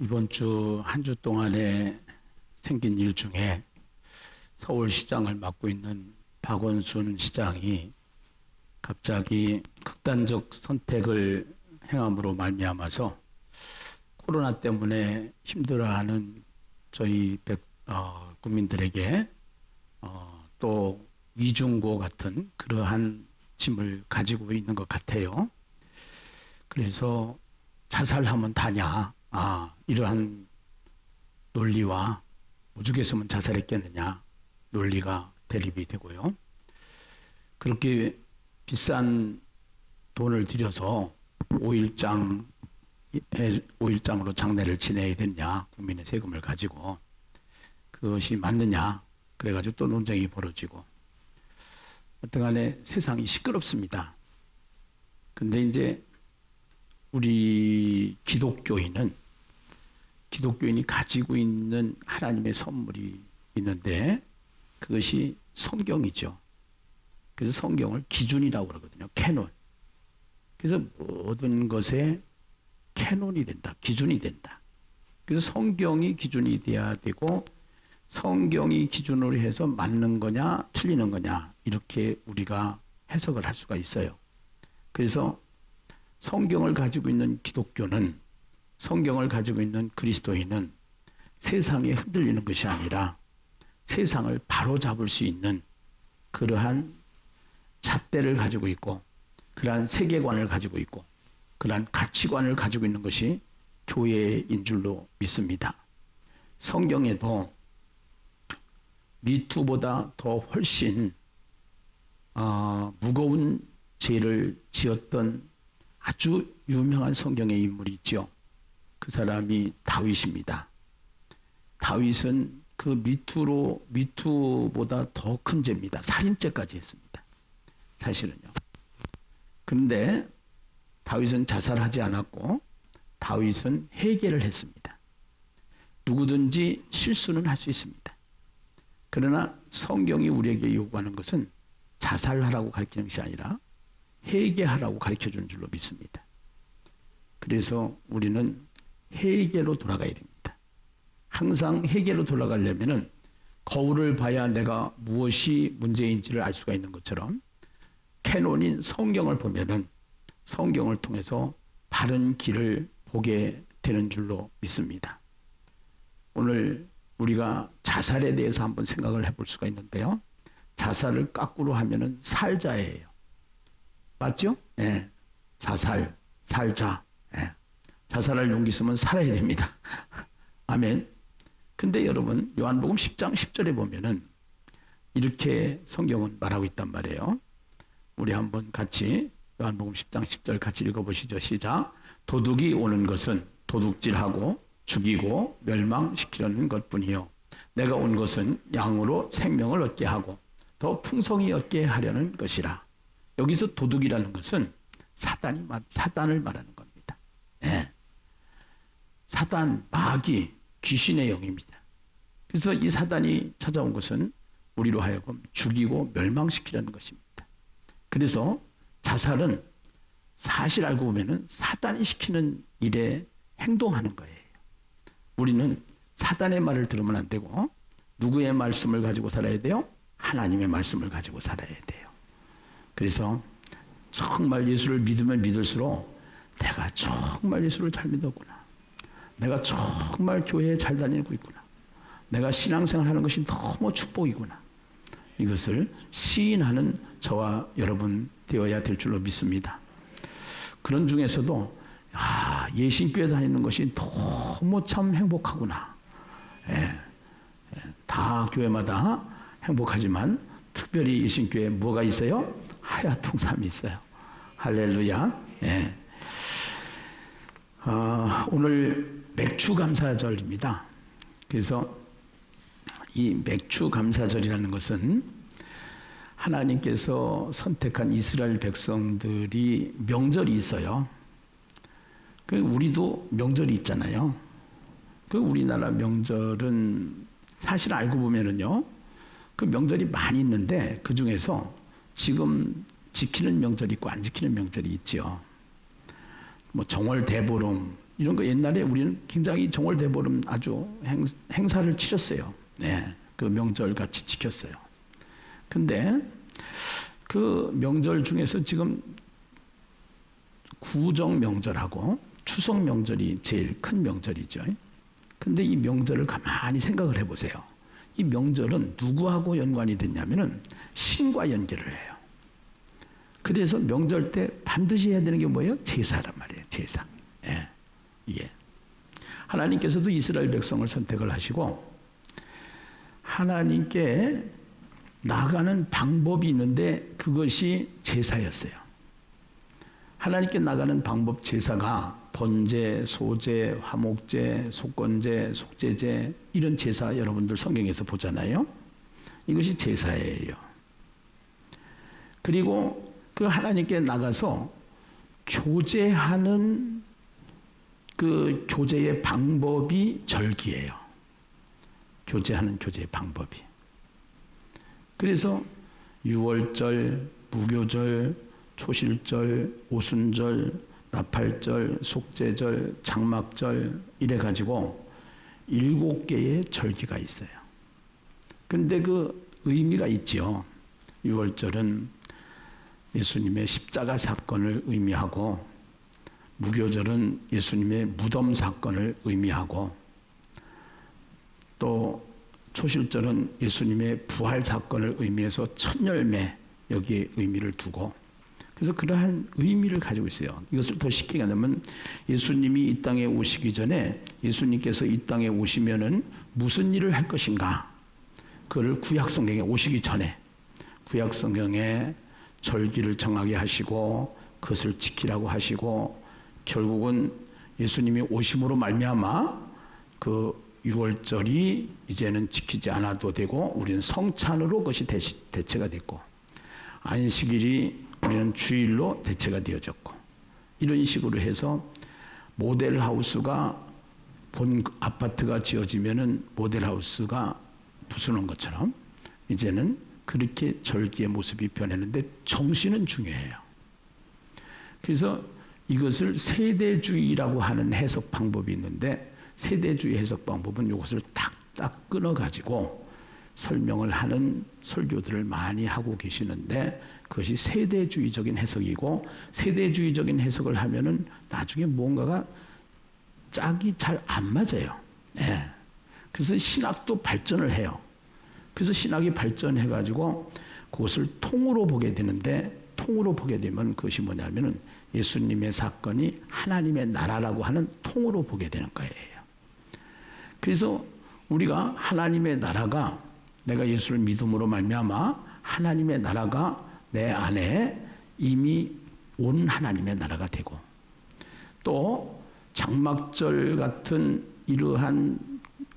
이번 주 한 주 동안에 생긴 일 중에 서울시장을 맡고 있는 박원순 시장이 갑자기 극단적 선택을 행함으로 말미암아서 코로나 때문에 힘들어하는 저희 국민들에게 또 이중고 같은 그러한 짐을 가지고 있는 것 같아요. 그래서 자살하면 다냐, 이러한 논리와 오죽했으면 자살했겠느냐 논리가 대립이 되고요. 그렇게 비싼 돈을 들여서 5일장으로 장례를 지내야 되느냐, 국민의 세금을 가지고 그것이 맞느냐, 그래가지고 또 논쟁이 벌어지고, 하여튼간에 세상이 시끄럽습니다. 근데 이제 우리 기독교인이 가지고 있는 하나님의 선물이 있는데 그것이 성경이죠. 그래서 성경을 기준이라고 그러거든요. 캐논. 그래서 모든 것에 캐논이 된다. 기준이 된다. 그래서 성경이 기준이 돼야 되고, 성경이 기준으로 해서 맞는 거냐 틀리는 거냐 이렇게 우리가 해석을 할 수가 있어요. 그래서 성경을 가지고 있는 기독교는, 성경을 가지고 있는 그리스도인은 세상에 흔들리는 것이 아니라 세상을 바로잡을 수 있는 그러한 잣대를 가지고 있고, 그러한 세계관을 가지고 있고, 그러한 가치관을 가지고 있는 것이 교회인 줄로 믿습니다. 성경에도 미투보다 더 훨씬 무거운 죄를 지었던 아주 유명한 성경의 인물이 있죠. 그 사람이 다윗입니다. 다윗은 그 미투보다 더 큰 죄입니다. 살인죄까지 했습니다. 사실은요. 그런데 다윗은 자살하지 않았고 다윗은 회개를 했습니다. 누구든지 실수는 할 수 있습니다. 그러나 성경이 우리에게 요구하는 것은 자살하라고 가르치는 것이 아니라 회개하라고 가르쳐주는 줄로 믿습니다. 그래서 우리는 회개로 돌아가야 됩니다. 항상 회개로 돌아가려면은 거울을 봐야 내가 무엇이 문제인지를 알 수가 있는 것처럼, 캐논인 성경을 보면은 성경을 통해서 바른 길을 보게 되는 줄로 믿습니다. 오늘 우리가 자살에 대해서 한번 생각을 해볼 수가 있는데요. 자살을 까꾸로 하면은 살자예요. 맞죠? 예. 자살, 살자. 예. 자살할 용기 있으면 살아야 됩니다. 아멘. 근데 여러분, 요한복음 10장 10절에 보면은 이렇게 성경은 말하고 있단 말이에요. 우리 한번 같이 요한복음 10장 10절 같이 읽어보시죠. 시작. 도둑이 오는 것은 도둑질하고 죽이고 멸망시키려는 것뿐이요, 내가 온 것은 양으로 생명을 얻게 하고 더 풍성히 얻게 하려는 것이라. 여기서 도둑이라는 것은 사단을 말하는 겁니다. 예. 사단, 마귀, 귀신의 영입니다. 그래서 이 사단이 찾아온 것은 우리로 하여금 죽이고 멸망시키려는 것입니다. 그래서 자살은 사실 알고 보면은 사단이 시키는 일에 행동하는 거예요. 우리는 사단의 말을 들으면 안 되고 누구의 말씀을 가지고 살아야 돼요? 하나님의 말씀을 가지고 살아야 돼요. 그래서 정말 예수를 믿으면 믿을수록 내가 정말 예수를 잘 믿었구나, 내가 정말 교회에 잘 다니고 있구나, 내가 신앙생활하는 것이 너무 축복이구나, 이것을 시인하는 저와 여러분 되어야 될 줄로 믿습니다. 그런 중에서도 예신교회 다니는 것이 너무 참 행복하구나. 다 교회마다 행복하지만 특별히 예신교회에 뭐가 있어요? 하야통삼이 있어요. 할렐루야. 예. 오늘 맥추감사절입니다. 그래서 이 맥추감사절이라는 것은 하나님께서 선택한 이스라엘 백성들이 명절이 있어요. 우리도 명절이 있잖아요. 우리나라 명절은 사실 알고 보면은요, 그 명절이 많이 있는데 그 중에서 지금 지키는 명절이 있고 안 지키는 명절이 있죠. 뭐 정월 대보름 이런 거 옛날에 우리는 굉장히 정월대보름 아주 행사를 치렀어요. 네, 그 명절 같이 지켰어요. 근데 그 명절 중에서 지금 구정 명절하고 추석 명절이 제일 큰 명절이죠. 근데 이 명절을 가만히 생각을 해보세요. 이 명절은 누구하고 연관이 됐냐면은 신과 연결을 해요. 그래서 명절 때 반드시 해야 되는 게 뭐예요? 제사란 말이에요. 제사. 예. 이게 하나님께서도 이스라엘 백성을 선택을 하시고 하나님께 나가는 방법이 있는데 그것이 제사였어요. 하나님께 나가는 방법 제사가 번제, 소제, 화목제, 속건제, 속죄제 이런 제사 여러분들 성경에서 보잖아요. 이것이 제사예요. 그리고 그 하나님께 나가서 교제하는 그 교제의 방법이 절기예요. 교제하는 교제의 방법이. 그래서 유월절, 무교절, 초실절, 오순절, 나팔절, 속죄절, 장막절 이래가지고 7개의 절기가 있어요. 근데 그 의미가 있죠. 유월절은 예수님의 십자가 사건을 의미하고 무교절은 예수님의 무덤 사건을 의미하고 또 초실절은 예수님의 부활 사건을 의미해서 첫 열매 여기에 의미를 두고 그래서 그러한 의미를 가지고 있어요. 이것을 더 쉽게 하면 예수님이 이 땅에 오시기 전에 예수님께서 이 땅에 오시면은 무슨 일을 할 것인가 그를 구약성경에 오시기 전에 구약성경에 절기를 정하게 하시고 그것을 지키라고 하시고 결국은 예수님이 오심으로 말미암아 그 6월절이 이제는 지키지 않아도 되고 우리는 성찬으로 그것이 대체가 됐고 안식일이 우리는 주일로 대체가 되어졌고 이런 식으로 해서 모델하우스가 본 아파트가 지어지면은 모델하우스가 부수는 것처럼 이제는 그렇게 절기의 모습이 변했는데 정신은 중요해요. 그래서 이것을 세대주의라고 하는 해석 방법이 있는데 세대주의 해석 방법은 이것을 딱딱 끊어가지고 설명을 하는 설교들을 많이 하고 계시는데 그것이 세대주의적인 해석이고 세대주의적인 해석을 하면은 나중에 뭔가가 짝이 잘 안 맞아요. 네. 그래서 신학도 발전을 해요. 그래서 신학이 발전해가지고 그것을 통으로 보게 되는데 통으로 보게 되면 그것이 뭐냐면은 예수님의 사건이 하나님의 나라라고 하는 통으로 보게 되는 거예요. 그래서 우리가 하나님의 나라가 내가 예수를 믿음으로 말미암아 하나님의 나라가 내 안에 이미 온 하나님의 나라가 되고 또 장막절 같은 이러한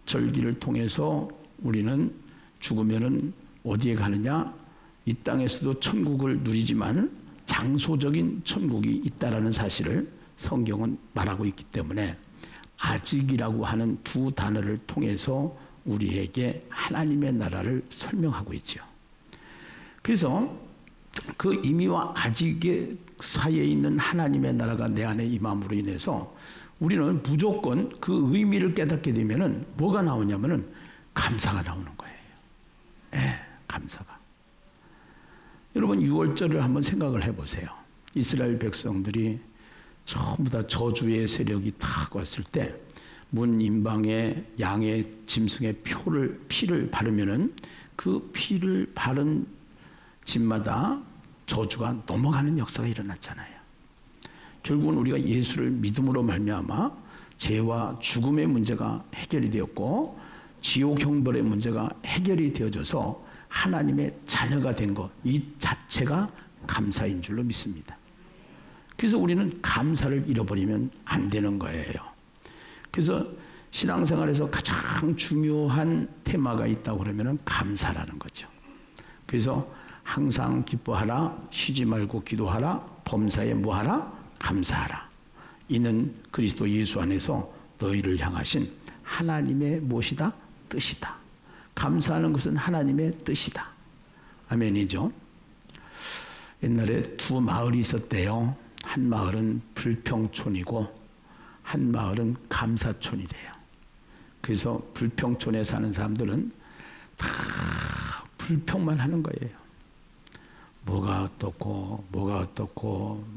절기를 통해서 우리는 죽으면은 어디에 가느냐? 이 땅에서도 천국을 누리지만 장소적인 천국이 있다라는 사실을 성경은 말하고 있기 때문에 아직이라고 하는 두 단어를 통해서 우리에게 하나님의 나라를 설명하고 있죠. 그래서 그 이미와 아직의 사이에 있는 하나님의 나라가 내 안에 임함으로 인해서 우리는 무조건 그 의미를 깨닫게 되면은 뭐가 나오냐면은 감사가 나오는 거예요. 예, 감사가. 여러분 6월절을 한번 생각을 해보세요. 이스라엘 백성들이 전부 다 저주의 세력이 탁 왔을 때 문 임방에 양의 짐승의 피를 바르면은 그 피를 바른 집마다 저주가 넘어가는 역사가 일어났잖아요. 결국은 우리가 예수를 믿음으로 말미암아 죄와 죽음의 문제가 해결이 되었고 지옥 형벌의 문제가 해결이 되어져서 하나님의 자녀가 된 것, 이 자체가 감사인 줄로 믿습니다. 그래서 우리는 감사를 잃어버리면 안 되는 거예요. 그래서 신앙생활에서 가장 중요한 테마가 있다고 그러면 감사라는 거죠. 그래서 항상 기뻐하라, 쉬지 말고 기도하라, 범사에 뭐하라? 감사하라. 이는 그리스도 예수 안에서 너희를 향하신 하나님의 무엇이다? 뜻이다. 감사하는 것은 하나님의 뜻이다. 아멘이죠. 옛날에 두 마을이 있었대요. 한 마을은 불평촌이고 한 마을은 감사촌이래요. 그래서 불평촌에 사는 사람들은 다 불평만 하는 거예요. 뭐가 어떻고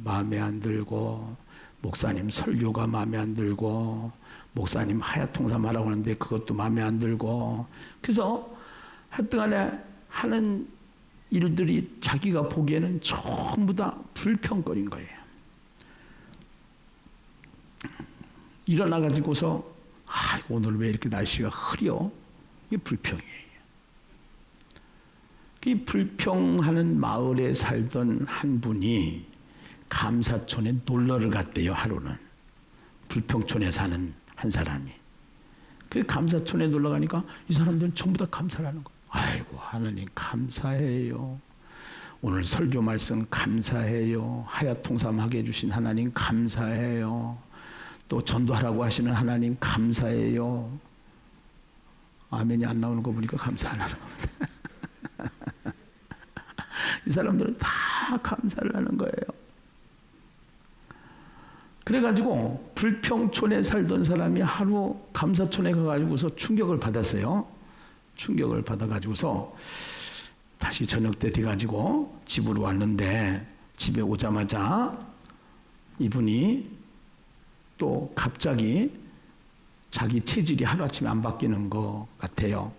마음에 안 들고, 목사님 설교가 마음에 안 들고, 목사님 하야통삼 하라고 하는데 그것도 마음에 안 들고. 그래서 하여튼간에 하는 일들이 자기가 보기에는 전부 다 불평거린 거예요. 일어나가지고서 오늘 왜 이렇게 날씨가 흐려? 이게 불평이에요. 이 불평하는 마을에 살던 한 분이 감사촌에 놀러를 갔대요. 하루는. 불평촌에 사는 한 사람이. 그 감사촌에 놀러 가니까 이 사람들은 전부 다 감사를 하는 거예요. 아이고 하나님 감사해요. 오늘 설교 말씀 감사해요. 하야통삼하게 해주신 하나님 감사해요. 또 전도하라고 하시는 하나님 감사해요. 아멘이 안 나오는 거 보니까 감사 안 하는 겁니다. 이 사람들은 다 감사를 하는 거예요. 그래가지고 불평촌에 살던 사람이 하루 감사촌에 가가지고서 충격을 받았어요. 충격을 받아가지고서 다시 저녁 때 돼가지고 집으로 왔는데, 집에 오자마자 이분이 또 갑자기 자기 체질이 하루아침에 안 바뀌는 것 같아요.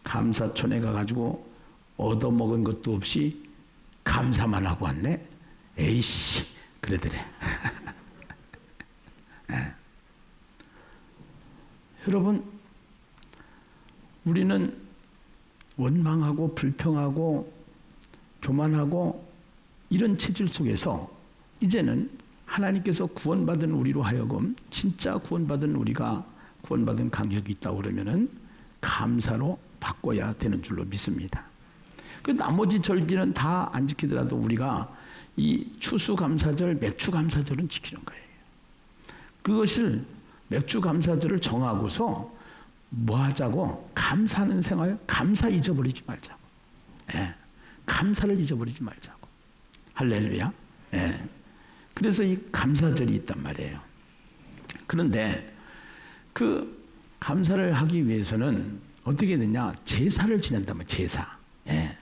감사촌에 가가지고 얻어먹은 것도 없이 감사만 하고 왔네. 에이씨 그러더래. 네. 여러분, 우리는 원망하고 불평하고 교만하고 이런 체질 속에서 이제는 하나님께서 구원받은 우리로 하여금, 진짜 구원받은 우리가 구원받은 감격이 있다고 그러면은 감사로 바꿔야 되는 줄로 믿습니다. 그 나머지 절기는 다 안 지키더라도 우리가 이 추수감사절, 맥주감사절은 지키는 거예요. 그것을 맥주감사절을 정하고서 뭐 하자고? 감사하는 생활, 감사 잊어버리지 말자고. 예. 감사를 잊어버리지 말자고. 할렐루야. 예. 그래서 이 감사절이 있단 말이에요. 그런데 그 감사를 하기 위해서는 어떻게 되냐? 제사를 지낸단 말이에요. 제사. 예.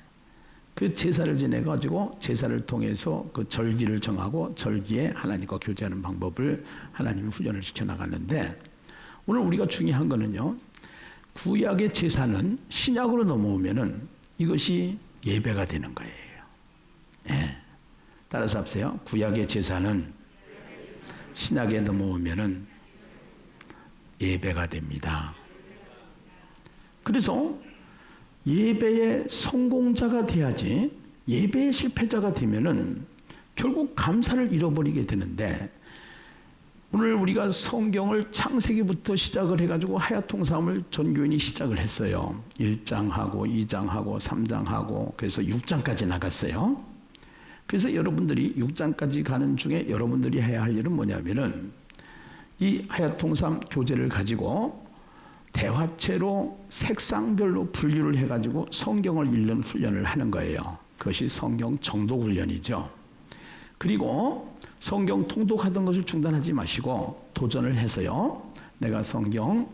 그 제사를 지내가지고 제사를 통해서 그 절기를 정하고 절기에 하나님과 교제하는 방법을 하나님이 훈련을 시켜나갔는데, 오늘 우리가 중요한 거는요, 구약의 제사는 신약으로 넘어오면은 이것이 예배가 되는 거예요. 예. 따라서 합세요. 구약의 제사는 신약에 넘어오면은 예배가 됩니다. 그래서 예배의 성공자가 돼야지, 예배의 실패자가 되면은 결국 감사를 잃어버리게 되는데, 오늘 우리가 성경을 창세기부터 시작을 해가지고 하야통삼을 전교인이 시작을 했어요. 1장하고 2장하고 3장하고 그래서 6장까지 나갔어요. 그래서 여러분들이 6장까지 가는 중에 여러분들이 해야 할 일은 뭐냐면은 이 하야통삼 교재를 가지고 대화체로 색상별로 분류를 해가지고 성경을 읽는 훈련을 하는 거예요. 그것이 성경 정독 훈련이죠. 그리고 성경 통독하던 것을 중단하지 마시고 도전을 해서요, 내가 성경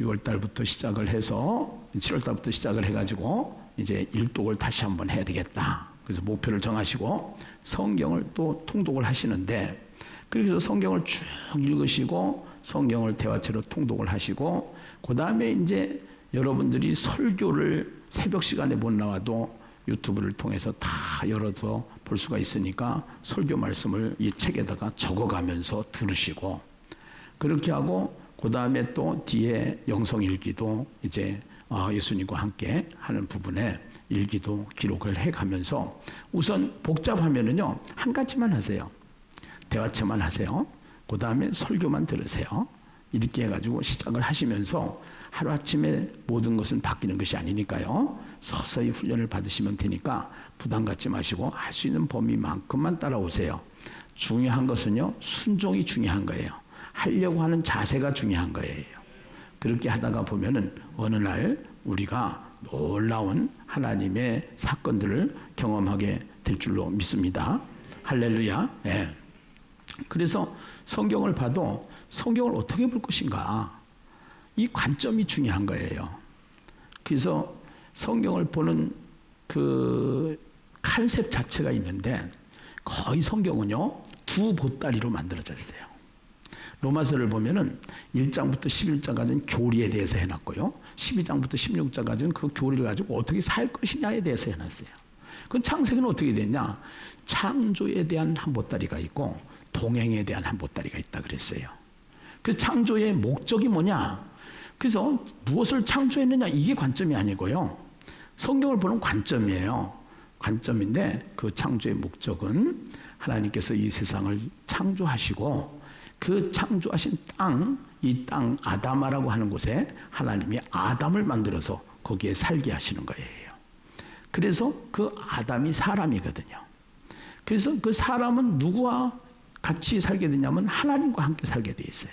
6월달부터 시작을 해서 7월달부터 시작을 해가지고 이제 일독을 다시 한번 해야 되겠다. 그래서 목표를 정하시고 성경을 또 통독을 하시는데, 그래서 성경을 쭉 읽으시고 성경을 대화체로 통독을 하시고, 그 다음에 이제 여러분들이 설교를 새벽 시간에 못 나와도 유튜브를 통해서 다 열어서 볼 수가 있으니까 설교 말씀을 이 책에다가 적어가면서 들으시고, 그렇게 하고 그 다음에 또 뒤에 영성 일기도 이제 예수님과 함께 하는 부분에 일기도 기록을 해가면서, 우선 복잡하면은요 한 가지만 하세요. 대화체만 하세요. 그 다음에 설교만 들으세요. 이렇게 해가지고 시작을 하시면서, 하루아침에 모든 것은 바뀌는 것이 아니니까요, 서서히 훈련을 받으시면 되니까 부담 갖지 마시고 할 수 있는 범위만큼만 따라오세요. 중요한 것은요, 순종이 중요한 거예요. 하려고 하는 자세가 중요한 거예요. 그렇게 하다가 보면은 어느 날 우리가 놀라운 하나님의 사건들을 경험하게 될 줄로 믿습니다. 할렐루야. 예. 그래서 성경을 봐도 성경을 어떻게 볼 것인가, 이 관점이 중요한 거예요. 그래서 성경을 보는 그 컨셉 자체가 있는데, 거의 성경은요 두 보따리로 만들어졌어요. 로마서를 보면은 1장부터 11장까지는 교리에 대해서 해놨고요, 12장부터 16장까지는 그 교리를 가지고 어떻게 살 것이냐에 대해서 해놨어요. 그럼 창세기는 어떻게 됐냐? 창조에 대한 한 보따리가 있고 동행에 대한 한 보따리가 있다 그랬어요. 그래서 창조의 목적이 뭐냐? 그래서 무엇을 창조했느냐, 이게 관점이 아니고요, 성경을 보는 관점이에요. 관점인데, 그 창조의 목적은 하나님께서 이 세상을 창조하시고 그 창조하신 땅, 이 땅 아담아라고 하는 곳에 하나님이 아담을 만들어서 거기에 살게 하시는 거예요. 그래서 그 아담이 사람이거든요. 그래서 그 사람은 누구와 같이 살게 되냐면 하나님과 함께 살게 돼 있어요.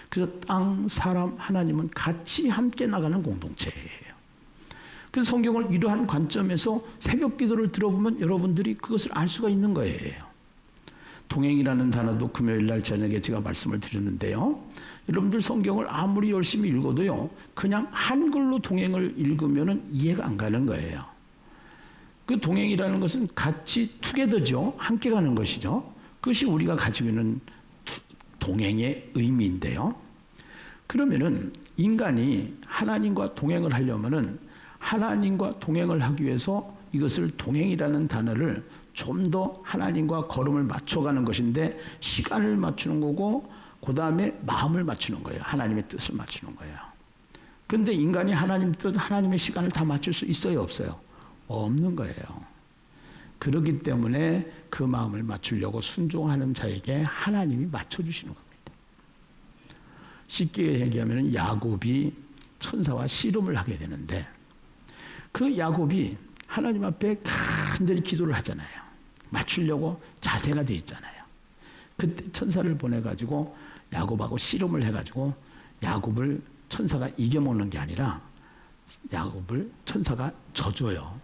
그래서 땅, 사람, 하나님은 같이 함께 나가는 공동체예요. 그래서 성경을 이러한 관점에서 새벽 기도를 들어보면 여러분들이 그것을 알 수가 있는 거예요. 동행이라는 단어도 금요일 날 저녁에 제가 말씀을 드렸는데요, 여러분들 성경을 아무리 열심히 읽어도요 그냥 한글로 동행을 읽으면 이해가 안 가는 거예요. 그 동행이라는 것은 같이 투게더죠, 함께 가는 것이죠. 그것이 우리가 가지고 있는 동행의 의미인데요, 그러면은 인간이 하나님과 동행을 하려면은, 하나님과 동행을 하기 위해서 이것을 동행이라는 단어를 좀 더 하나님과 걸음을 맞춰가는 것인데, 시간을 맞추는 거고 그 다음에 마음을 맞추는 거예요. 하나님의 뜻을 맞추는 거예요. 그런데 인간이 하나님 뜻, 하나님의 시간을 다 맞출 수 있어요, 없어요? 없는 거예요. 그렇기 때문에 그 마음을 맞추려고 순종하는 자에게 하나님이 맞춰주시는 겁니다. 쉽게 얘기하면 야곱이 천사와 씨름을 하게 되는데, 그 야곱이 하나님 앞에 간절히 기도를 하잖아요. 맞추려고 자세가 돼 있잖아요. 그때 천사를 보내가지고 야곱하고 씨름을 해가지고 야곱을 천사가 이겨먹는 게 아니라 야곱을 천사가 져줘요.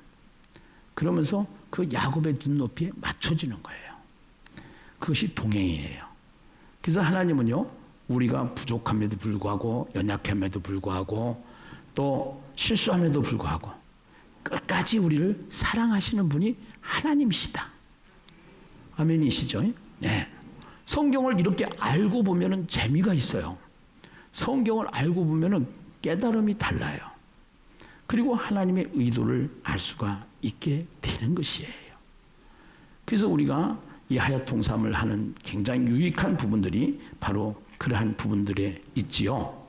그러면서 그 야곱의 눈높이에 맞춰지는 거예요. 그것이 동행이에요. 그래서 하나님은요, 우리가 부족함에도 불구하고, 연약함에도 불구하고, 또 실수함에도 불구하고 끝까지 우리를 사랑하시는 분이 하나님이시다. 아멘이시죠? 네. 성경을 이렇게 알고 보면은 재미가 있어요. 성경을 알고 보면은 깨달음이 달라요. 그리고 하나님의 의도를 알 수가 있게 되는 것이에요. 그래서 우리가 이 하야통삼을 하는 굉장히 유익한 부분들이 바로 그러한 부분들에 있지요.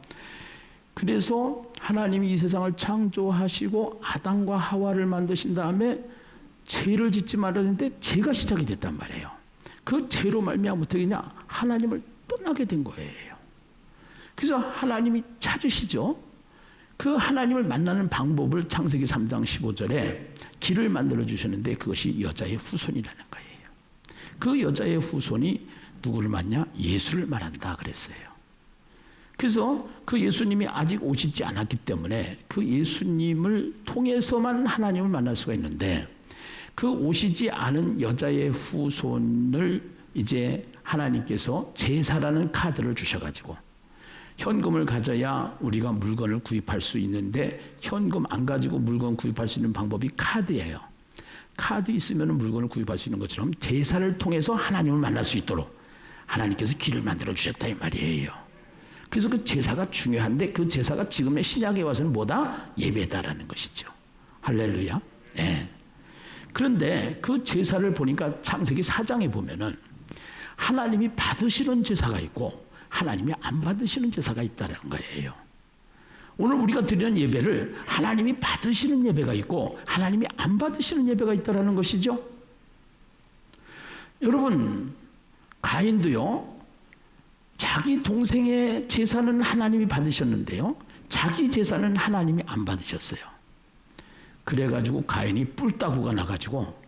그래서 하나님이 이 세상을 창조하시고 아담과 하와를 만드신 다음에 죄를 짓지 말았는데 죄가 시작이 됐단 말이에요. 그 죄로 말미암아 어떻게 되냐? 하나님을 떠나게 된 거예요. 그래서 하나님이 찾으시죠. 그 하나님을 만나는 방법을 창세기 3장 15절에 길을 만들어 주셨는데, 그것이 여자의 후손이라는 거예요. 그 여자의 후손이 누구를 말하냐? 예수를 말한다 그랬어요. 그래서 그 예수님이 아직 오시지 않았기 때문에 그 예수님을 통해서만 하나님을 만날 수가 있는데, 그 오시지 않은 여자의 후손을 이제 하나님께서 제사라는 카드를 주셔가지고, 현금을 가져야 우리가 물건을 구입할 수 있는데 현금 안 가지고 물건 구입할 수 있는 방법이 카드예요. 카드 있으면 물건을 구입할 수 있는 것처럼 제사를 통해서 하나님을 만날 수 있도록 하나님께서 길을 만들어 주셨다 이 말이에요. 그래서 그 제사가 중요한데, 그 제사가 지금의 신약에 와서는 뭐다? 예배다라는 것이죠. 할렐루야. 네. 그런데 그 제사를 보니까 창세기 4장에 보면은 하나님이 받으시는 제사가 있고 하나님이 안 받으시는 제사가 있다는 거예요. 오늘 우리가 드리는 예배를 하나님이 받으시는 예배가 있고 하나님이 안 받으시는 예배가 있다는 것이죠. 여러분, 가인도요, 자기 동생의 제사는 하나님이 받으셨는데요, 자기 제사는 하나님이 안 받으셨어요. 그래가지고 가인이 뿔따구가 나가지고,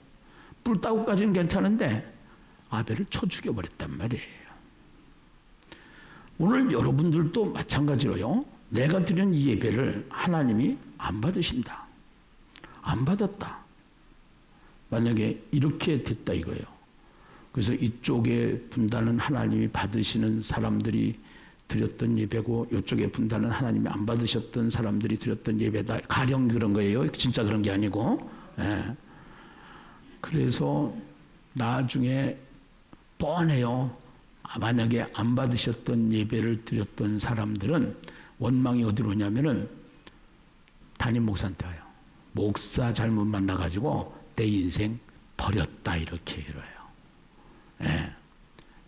뿔따구까지는 괜찮은데 아벨을 쳐 죽여버렸단 말이에요. 오늘 여러분들도 마찬가지로요, 내가 드리는 이 예배를 하나님이 안 받으신다, 안 받았다, 만약에 이렇게 됐다 이거예요. 그래서 이쪽에 분단은 하나님이 받으시는 사람들이 드렸던 예배고 이쪽에 분단은 하나님이 안 받으셨던 사람들이 드렸던 예배다. 가령 그런 거예요. 진짜 그런 게 아니고. 예. 그래서 나중에 뻔해요. 만약에 안 받으셨던 예배를 드렸던 사람들은 원망이 어디로 오냐면은 담임 목사한테 와요. 목사 잘못 만나가지고 내 인생 버렸다 이렇게 이래요. 예.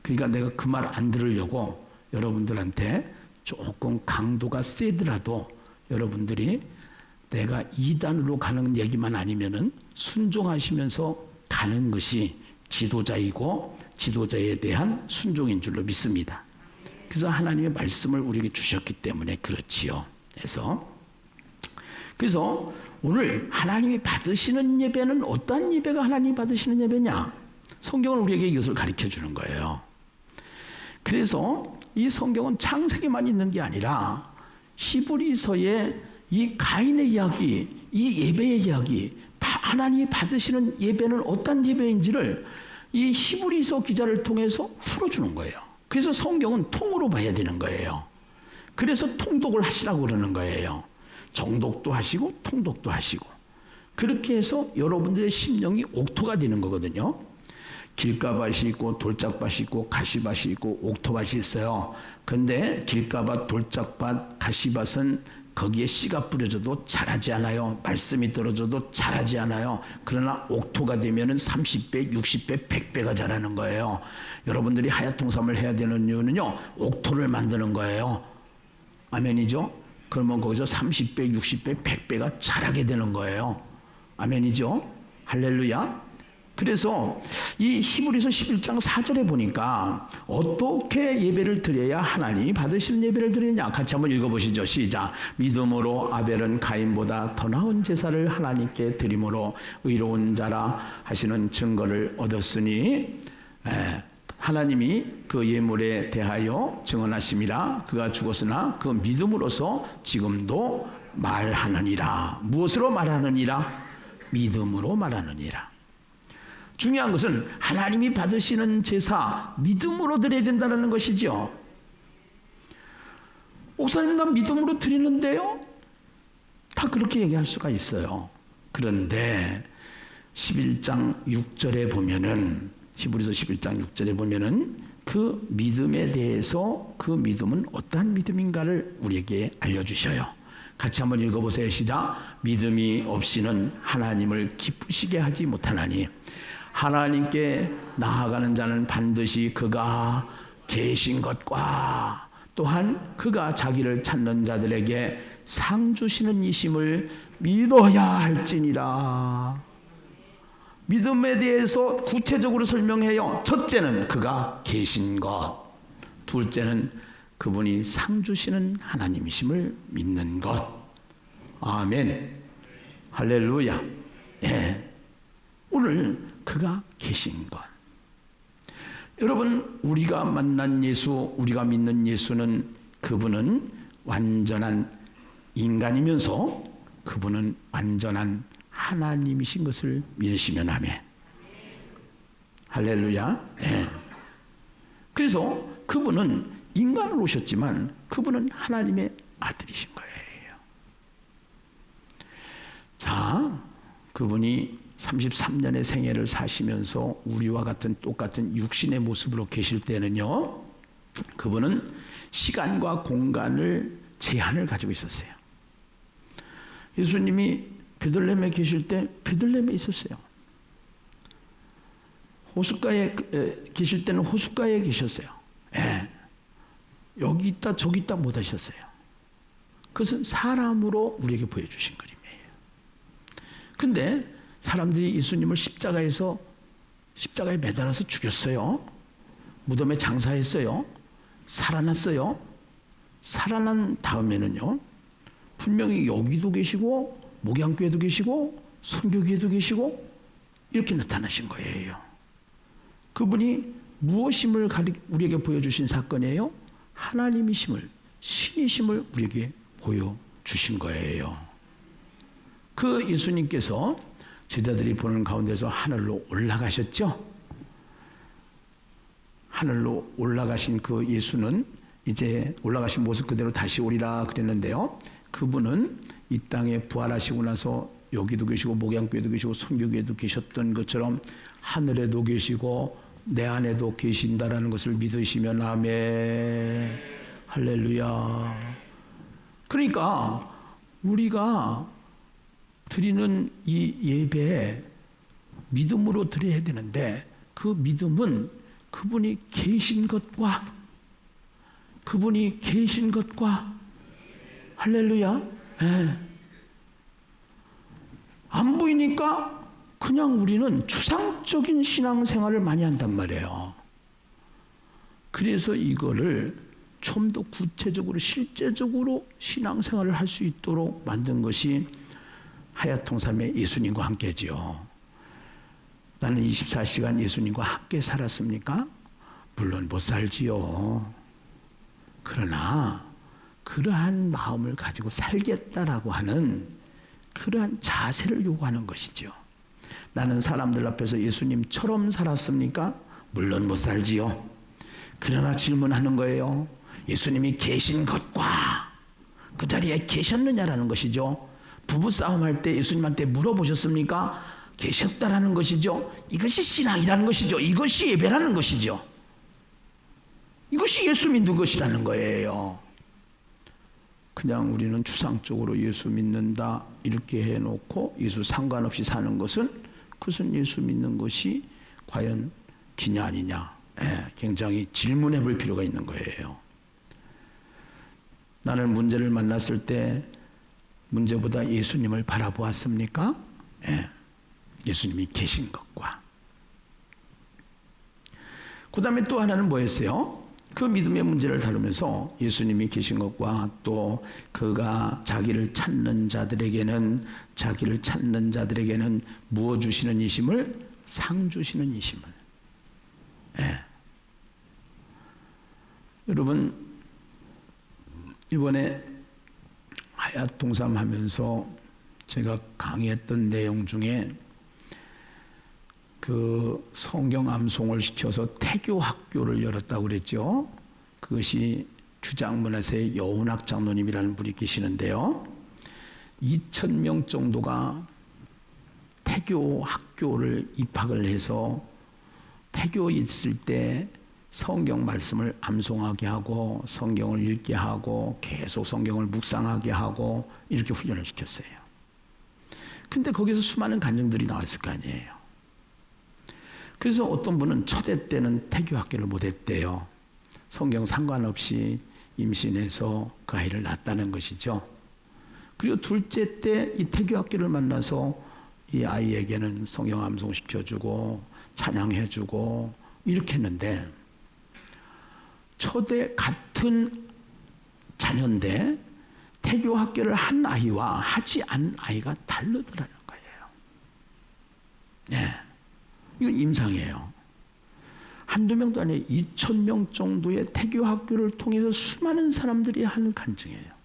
그러니까 내가 그 말 안 들으려고 여러분들한테 조금 강도가 세더라도 여러분들이 내가 이단으로 가는 얘기만 아니면은 순종하시면서 가는 것이 지도자이고 지도자에 대한 순종인 줄로 믿습니다. 그래서 하나님의 말씀을 우리에게 주셨기 때문에 그렇지요. 그래서 오늘 하나님이 받으시는 예배는 어떠한 예배가 하나님이 받으시는 예배냐? 성경은 우리에게 이것을 가르쳐 주는 거예요. 그래서 이 성경은 창세기만 있는 게 아니라 히브리서의 이 가인의 이야기, 이 예배의 이야기, 하나님이 받으시는 예배는 어떤 예배인지를 이 히브리서 기자를 통해서 풀어주는 거예요. 그래서 성경은 통으로 봐야 되는 거예요. 그래서 통독을 하시라고 그러는 거예요. 정독도 하시고 통독도 하시고 그렇게 해서 여러분들의 심령이 옥토가 되는 거거든요. 길가밭이 있고 돌짝밭이 있고 가시밭이 있고 옥토밭이 있어요. 근데 길가밭, 돌짝밭, 가시밭은 거기에 씨가 뿌려져도 자라지 않아요. 말씀이 떨어져도 자라지 않아요. 그러나 옥토가 되면은 30배, 60배, 100배가 자라는 거예요. 여러분들이 하야통삼을 해야 되는 이유는요. 옥토를 만드는 거예요. 아멘이죠? 그러면 거기서 30배, 60배, 100배가 자라게 되는 거예요. 아멘이죠? 할렐루야. 그래서 이 히브리서 11장 4절에 보니까 어떻게 예배를 드려야 하나님이 받으시는 예배를 드리느냐 같이 한번 읽어보시죠. 시작. 믿음으로 아벨은 가인보다 더 나은 제사를 하나님께 드림으로 의로운 자라 하시는 증거를 얻었으니 하나님이 그 예물에 대하여 증언하심이라. 그가 죽었으나 그 믿음으로서 지금도 말하느니라. 무엇으로 말하느니라? 믿음으로 말하느니라. 중요한 것은 하나님이 받으시는 제사 믿음으로 드려야 된다는 것이죠. 목사님 나 믿음으로 드리는데요? 다 그렇게 얘기할 수가 있어요. 그런데 11장 6절에 보면은 히브리서 11장 6절에 보면은 그 믿음에 대해서 그 믿음은 어떠한 믿음인가를 우리에게 알려주셔요. 같이 한번 읽어보세요. 시작. 믿음이 없이는 하나님을 기쁘시게 하지 못하나니 하나님께 나아가는 자는 반드시 그가 계신 것과 또한 그가 자기를 찾는 자들에게 상 주시는 이심을 믿어야 할지니라. 믿음에 대해서 구체적으로 설명해요. 첫째는 그가 계신 것, 둘째는 그분이 상 주시는 하나님이심을 믿는 것. 아멘. 할렐루야. 예. 오늘 그가 계신 것. 여러분, 우리가 만난 예수, 우리가 믿는 예수는 그분은 완전한 인간이면서 그분은 완전한 하나님이신 것을 믿으시면 아멘. 할렐루야. 네. 그래서 그분은 인간으로 오셨지만 그분은 하나님의 아들이신 거예요. 자, 그분이 33년의 생애를 사시면서 우리와 같은 똑같은 육신의 모습으로 계실 때는요, 그분은 시간과 공간을 제한을 가지고 있었어요. 예수님이 베들레헴에 계실 때 베들레헴에 있었어요. 호숫가에 계실 때는 호숫가에 계셨어요. 예. 여기 있다 저기 있다 못 하셨어요. 그것은 사람으로 우리에게 보여주신 그림이에요. 근데 사람들이 예수님을 십자가에 매달아서 죽였어요. 무덤에 장사했어요. 살아났어요. 살아난 다음에는요, 분명히 여기도 계시고 목양교회도 계시고 선교교회도 계시고 이렇게 나타나신 거예요. 그분이 무엇임을 우리에게 보여주신 사건이에요? 하나님이심을, 신이심을 우리에게 보여주신 거예요. 그 예수님께서 제자들이 보는 가운데서 하늘로 올라가셨죠. 하늘로 올라가신 그 예수는 이제 올라가신 모습 그대로 다시 오리라 그랬는데요. 그분은 이 땅에 부활하시고 나서 여기도 계시고 목양교회도 계시고 선교교회도 계셨던 것처럼 하늘에도 계시고 내 안에도 계신다라는 것을 믿으시면 아멘. 할렐루야. 그러니까 우리가 드리는 이 예배에 믿음으로 드려야 되는데 그 믿음은 그분이 계신 것과 할렐루야. 네. 안 보이니까 그냥 우리는 추상적인 신앙생활을 많이 한단 말이에요. 그래서 이거를 좀 더 구체적으로 실제적으로 신앙생활을 할 수 있도록 만든 것이 하야통삼의 예수님과 함께지요. 나는 24시간 예수님과 함께 살았습니까? 물론 못 살지요. 그러나 그러한 마음을 가지고 살겠다라고 하는 그러한 자세를 요구하는 것이죠. 나는 사람들 앞에서 예수님처럼 살았습니까? 물론 못 살지요. 그러나 질문하는 거예요. 예수님이 계신 것과 그 자리에 계셨느냐라는 것이죠. 부부싸움 할 때 예수님한테 물어보셨습니까? 계셨다라는 것이죠. 이것이 신앙이라는 것이죠. 이것이 예배라는 것이죠. 이것이 예수 믿는 것이라는 거예요. 그냥 우리는 추상적으로 예수 믿는다 이렇게 해놓고 예수 상관없이 사는 것은 그것은 예수 믿는 것이 과연 기냐 아니냐 굉장히 질문해 볼 필요가 있는 거예요. 나는 문제를 만났을 때 문제보다 예수님을 바라보았습니까? 예수님이 계신 것과 그 다음에 또 하나는 뭐였어요? 그 믿음의 문제를 다루면서 예수님이 계신 것과 또 그가 자기를 찾는 자들에게는 무엇 주시는 이심을? 상 주시는 이심을. 여러분 이번에 하야통삼 하면서 제가 강의했던 내용 중에 그 성경 암송을 시켜서 태교 학교를 열었다고 그랬죠. 그것이 주장문화세의 여운학 장로님이라는 분이 계시는데요. 2,000명 정도가 태교 학교를 입학을 해서 태교에 있을 때 성경 말씀을 암송하게 하고 성경을 읽게 하고 계속 성경을 묵상하게 하고 이렇게 훈련을 시켰어요. 근데 거기서 수많은 간증들이 나왔을 거 아니에요. 그래서 어떤 분은 첫해 때는 태교 학교를 못했대요. 성경 상관없이 임신해서 그 아이를 낳았다는 것이죠. 그리고 둘째 때 이 태교 학교를 만나서 이 아이에게는 성경 암송시켜주고 찬양해주고 이렇게 했는데 첫해 같은 자녀인데 태교 학교를 한 아이와 하지 않은 아이가 다르더라는 거예요. 이건 임상이에요. 한두 명도 아니에요. 2,000명 정도의 태교 학교를 통해서 수많은 사람들이 하는 간증이에요.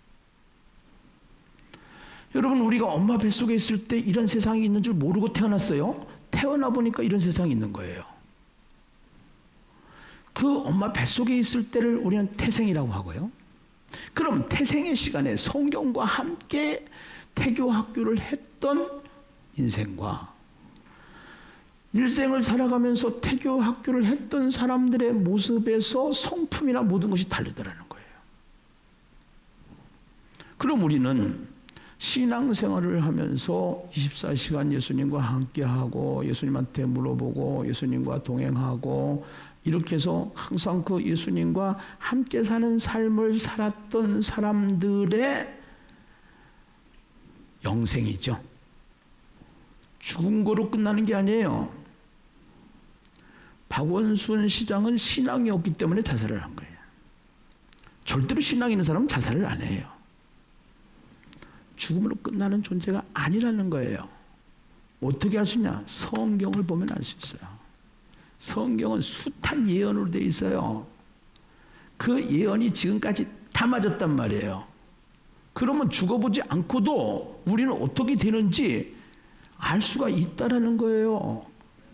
여러분 우리가 엄마 뱃속에 있을 때 이런 세상이 있는 줄 모르고 태어났어요. 태어나 보니까 이런 세상이 있는 거예요. 그 엄마 뱃속에 있을 때를 우리는 태생이라고 하고요. 그럼 태생의 시간에 성경과 함께 태교 학교를 했던 인생과 일생을 살아가면서 태교 학교를 했던 사람들의 모습에서 성품이나 모든 것이 다르더라는 거예요. 그럼 우리는 신앙생활을 하면서 24시간 예수님과 함께하고 예수님한테 물어보고 예수님과 동행하고 이렇게 해서 항상 그 예수님과 함께 사는 삶을 살았던 사람들의 영생이죠. 죽은 거로 끝나는 게 아니에요. 박원순 시장은 신앙이 없기 때문에 자살을 한 거예요. 절대로 신앙이 있는 사람은 자살을 안 해요. 죽음으로 끝나는 존재가 아니라는 거예요. 어떻게 알 수 있냐? 성경을 보면 알 수 있어요. 성경은 숱한 예언으로 되어 있어요. 그 예언이 지금까지 다 맞았단 말이에요. 그러면 죽어보지 않고도 우리는 어떻게 되는지 알 수가 있다라는 거예요.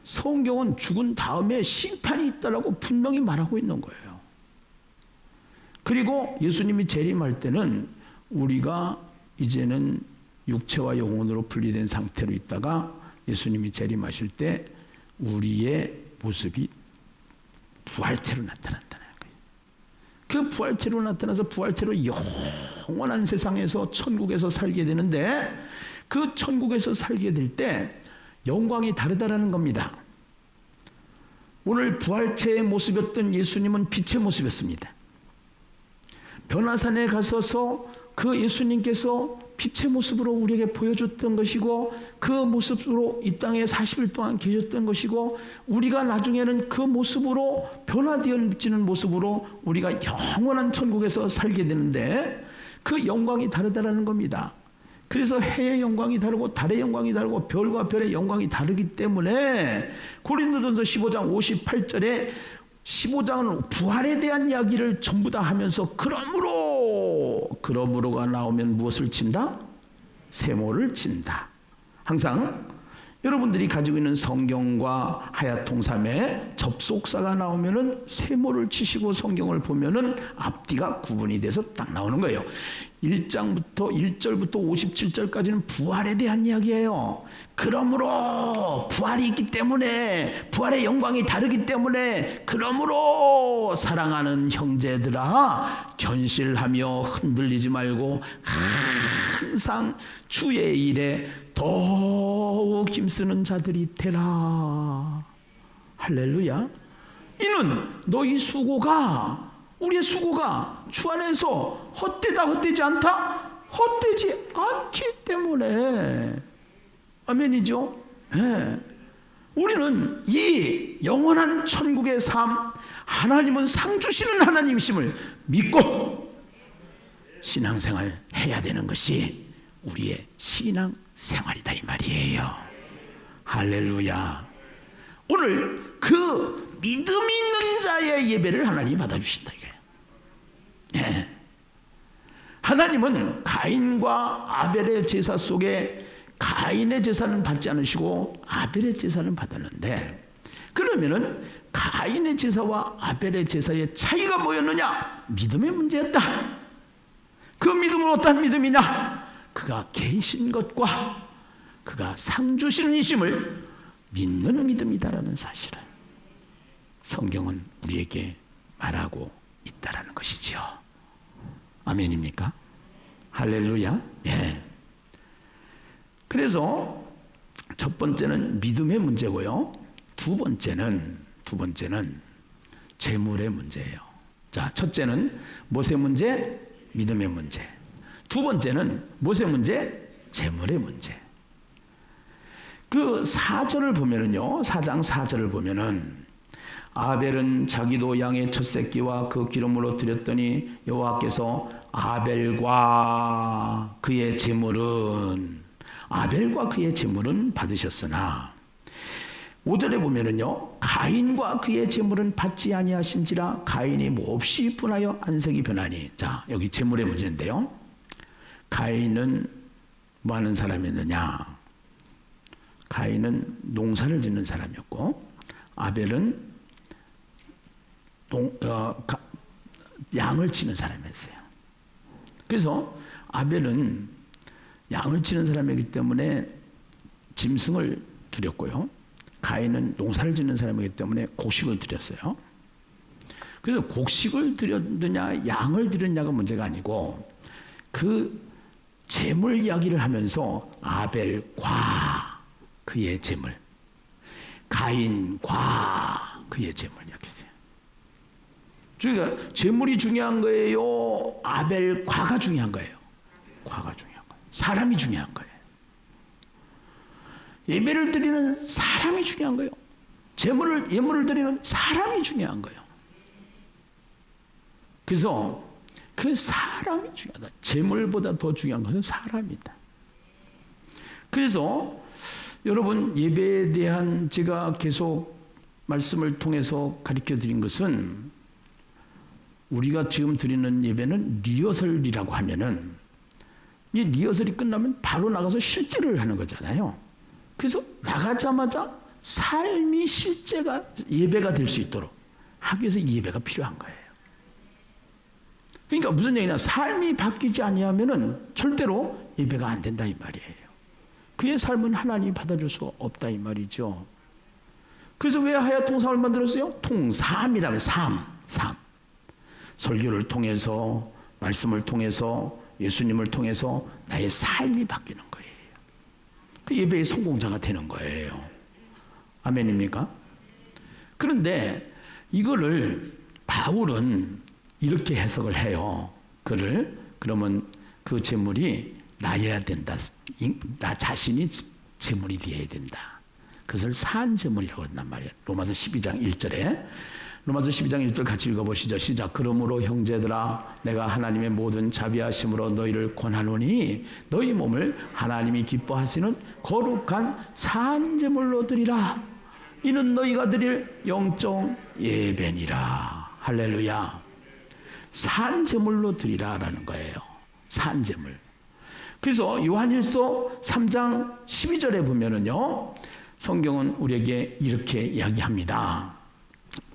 성경은 죽은 다음에 심판이 있다라고 분명히 말하고 있는 거예요. 그리고 예수님이 재림할 때는 우리가 이제는 육체와 영혼으로 분리된 상태로 있다가 예수님이 재림하실 때 우리의 모습이 부활체로 나타난다는 거예요. 그 부활체로 나타나서 부활체로 영원한 세상에서 천국에서 살게 되는데, 그 천국에서 살게 될 때 영광이 다르다라는 겁니다. 오늘 부활체의 모습이었던 예수님은 빛의 모습이었습니다. 변화산에 가서서 그 예수님께서 빛의 모습으로 우리에게 보여줬던 것이고, 그 모습으로 이 땅에 40일 동안 계셨던 것이고, 우리가 나중에는 그 모습으로 변화되어지는 모습으로 우리가 영원한 천국에서 살게 되는데, 그 영광이 다르다라는 겁니다. 그래서 해의 영광이 다르고 달의 영광이 다르고 별과 별의 영광이 다르기 때문에 고린도전서 15장 58절에 15장은 부활에 대한 이야기를 전부 다 하면서 그러므로가 나오면 무엇을 친다? 세모를 친다. 항상 여러분들이 가지고 있는 성경과 하야통삼의 접속사가 나오면은 세모를 치시고 성경을 보면은 앞뒤가 구분이 돼서 딱 나오는 거예요. 1절부터 57절까지는 부활에 대한 이야기예요. 그러므로 부활이 있기 때문에, 부활의 영광이 다르기 때문에, 그러므로 사랑하는 형제들아 견실하며 흔들리지 말고 항상 주의 일에 더욱 힘쓰는 자들이 되라. 할렐루야. 이는 너희 수고가, 우리의 수고가 주 안에서 헛되지 않다? 헛되지 않기 때문에. 아멘이죠? 네. 우리는 이 영원한 천국의 삶, 하나님은 상 주시는 하나님이심을 믿고 신앙생활 해야 되는 것이 우리의 신앙생활이다 이 말이에요. 할렐루야. 오늘 그 믿음이 있는 자의 예배를 하나님이 받아주신다 이거예요. 네. 하나님은 가인과 아벨의 제사 속에 가인의 제사는 받지 않으시고 아벨의 제사는 받았는데, 그러면은 가인의 제사와 아벨의 제사의 차이가 뭐였느냐? 믿음의 문제였다. 그 믿음은 어떤 믿음이냐? 그가 계신 것과 그가 상 주시는 이심을 믿는 믿음이다라는 사실을 성경은 우리에게 말하고 있다라는 것이지요. 아멘입니까? 할렐루야. 예. 그래서 첫 번째는 믿음의 문제고요. 두 번째는 재물의 문제예요. 자, 첫째는 무엇의 문제? 믿음의 문제. 두 번째는 무엇의 문제? 재물의 문제. 그 4절을 보면은요, 4장 4절을 보면은 아벨은 자기도 양의 첫 새끼와 그 기름으로 드렸더니 여호와께서 아벨과 그의 재물은 받으셨으나, 5절에 보면은요, 가인과 그의 재물은 받지 아니하신지라 가인이 몹시 분하여 안색이 변하니. 자, 여기 재물의 문제인데요, 가인은 뭐 하는 사람이었느냐? 가인은 농사를 짓는 사람이었고, 아벨은 양을 치는 사람이었어요. 그래서 아벨은 양을 치는 사람이기 때문에 짐승을 드렸고요, 가인은 농사를 짓는 사람이기 때문에 곡식을 드렸어요. 그래서 곡식을 드렸느냐 양을 드렸냐가 문제가 아니고, 그 재물 이야기를 하면서 아벨과 그의 재물, 가인과 그의 재물 이야기했어요. 그러니까 재물이 중요한 거예요? 아벨과가 중요한 거예요? 과가 중요한 거예요. 사람이 중요한 거예요. 예배를 드리는 사람이 중요한 거예요. 예물을 드리는 사람이 중요한 거예요. 그래서 그 사람이 중요하다. 재물보다 더 중요한 것은 사람이다. 그래서 여러분, 예배에 대한 제가 계속 말씀을 통해서 가르쳐 드린 것은, 우리가 지금 드리는 예배는 리허설이라고 하면은, 이 리허설이 끝나면 바로 나가서 실제를 하는 거잖아요. 그래서 나가자마자 삶이 실제가 예배가 될 수 있도록 하기 위해서 예배가 필요한 거예요. 그러니까 무슨 얘기냐, 삶이 바뀌지 아니하면은 절대로 예배가 안 된다 이 말이에요. 그의 삶은 하나님이 받아줄 수가 없다 이 말이죠. 그래서 왜 하야 통삼을 만들었어요? 통삼이라면 삶. 설교를 통해서, 말씀을 통해서, 예수님을 통해서 나의 삶이 바뀌는 거예요. 그 예배의 성공자가 되는 거예요. 아멘입니까? 그런데 이거를 바울은 이렇게 해석을 해요. 그러면 그 재물이 나여야 된다. 나 자신이 재물이 되어야 된다. 그것을 산 재물이라고 한단 말이에요. 로마서 12장 1절에. 로마서 12장 1절 같이 읽어보시죠. 시작. 그러므로 형제들아 내가 하나님의 모든 자비하심으로 너희를 권하노니 너희 몸을 하나님이 기뻐하시는 거룩한 산 제물로 드리라. 이는 너희가 드릴 영적 예배니라. 할렐루야. 산 제물로 드리라라는 거예요. 산 제물. 그래서 요한일서 3장 12절에 보면은요, 성경은 우리에게 이렇게 이야기합니다.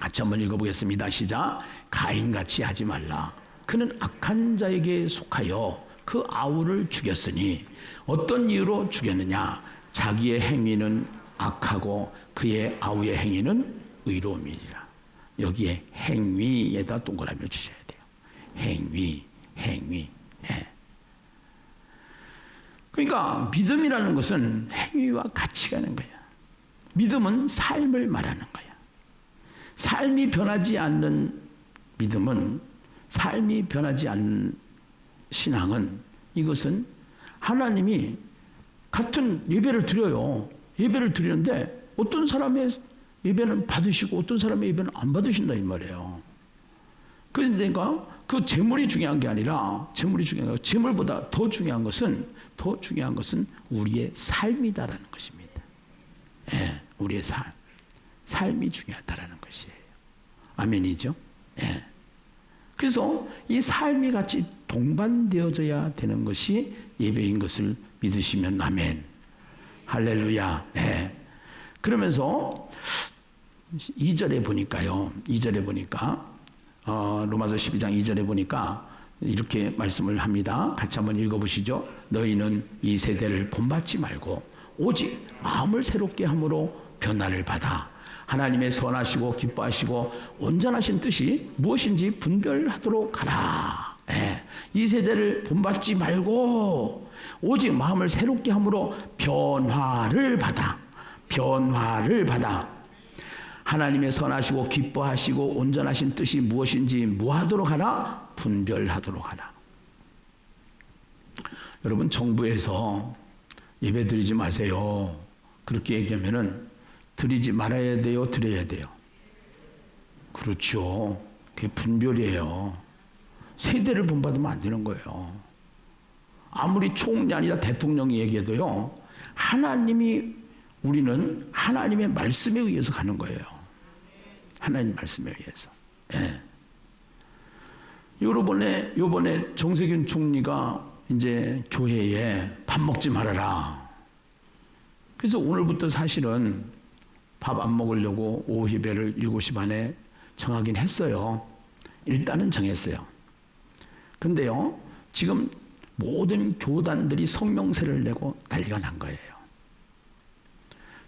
같이 한번 읽어보겠습니다. 시작. 가인같이 하지 말라. 그는 악한 자에게 속하여 그 아우를 죽였으니 어떤 이유로 죽였느냐. 자기의 행위는 악하고 그의 아우의 행위는 의로움이니라. 여기에 행위에다 동그라미를 주셔야 돼요. 행위. 예. 그러니까 믿음이라는 것은 행위와 같이 가는 거예요. 믿음은 삶을 말하는 거예요. 삶이 변하지 않는 믿음은, 삶이 변하지 않는 신앙은, 이것은 하나님이 같은 예배를 드려요. 예배를 드리는데 어떤 사람의 예배는 받으시고 어떤 사람의 예배는 안 받으신다 이 말이에요. 그러니까 그 재물이 중요한 게 아니라, 재물보다 더 중요한 것은 우리의 삶이다라는 것입니다. 예, 우리의 삶이 중요하다라는 것이에요. 아멘이죠? 예. 그래서 이 삶이 같이 동반되어져야 되는 것이 예배인 것을 믿으시면 아멘. 할렐루야. 예. 그러면서 2절에 보니까요. 2절에 보니까 로마서 12장 2절에 보니까 이렇게 말씀을 합니다. 같이 한번 읽어보시죠. 너희는 이 세대를 본받지 말고 오직 마음을 새롭게 함으로 변화를 받아 하나님의 선하시고 기뻐하시고 온전하신 뜻이 무엇인지 분별하도록 하라. 예. 이 세대를 본받지 말고 오직 마음을 새롭게 함으로 변화를 받아 하나님의 선하시고 기뻐하시고 온전하신 뜻이 무엇인지 무하도록 하라. 분별하도록 하라. 여러분, 정부에서 예배 드리지 마세요 그렇게 얘기하면은 드리지 말아야 돼요? 드려야 돼요? 그렇죠. 그게 분별이에요. 세대를 본받으면 안 되는 거예요. 아무리 총리 아니라 대통령이 얘기해도요, 우리는 하나님의 말씀에 의해서 가는 거예요. 하나님 말씀에 의해서. 예. 요번에 정세균 총리가 이제 교회에 밥 먹지 말아라. 그래서 오늘부터 사실은 밥 안 먹으려고 오후 예배를 7시 반에 정하긴 했어요. 일단은 정했어요. 근데요, 지금 모든 교단들이 성명세를 내고 난리가 난 거예요.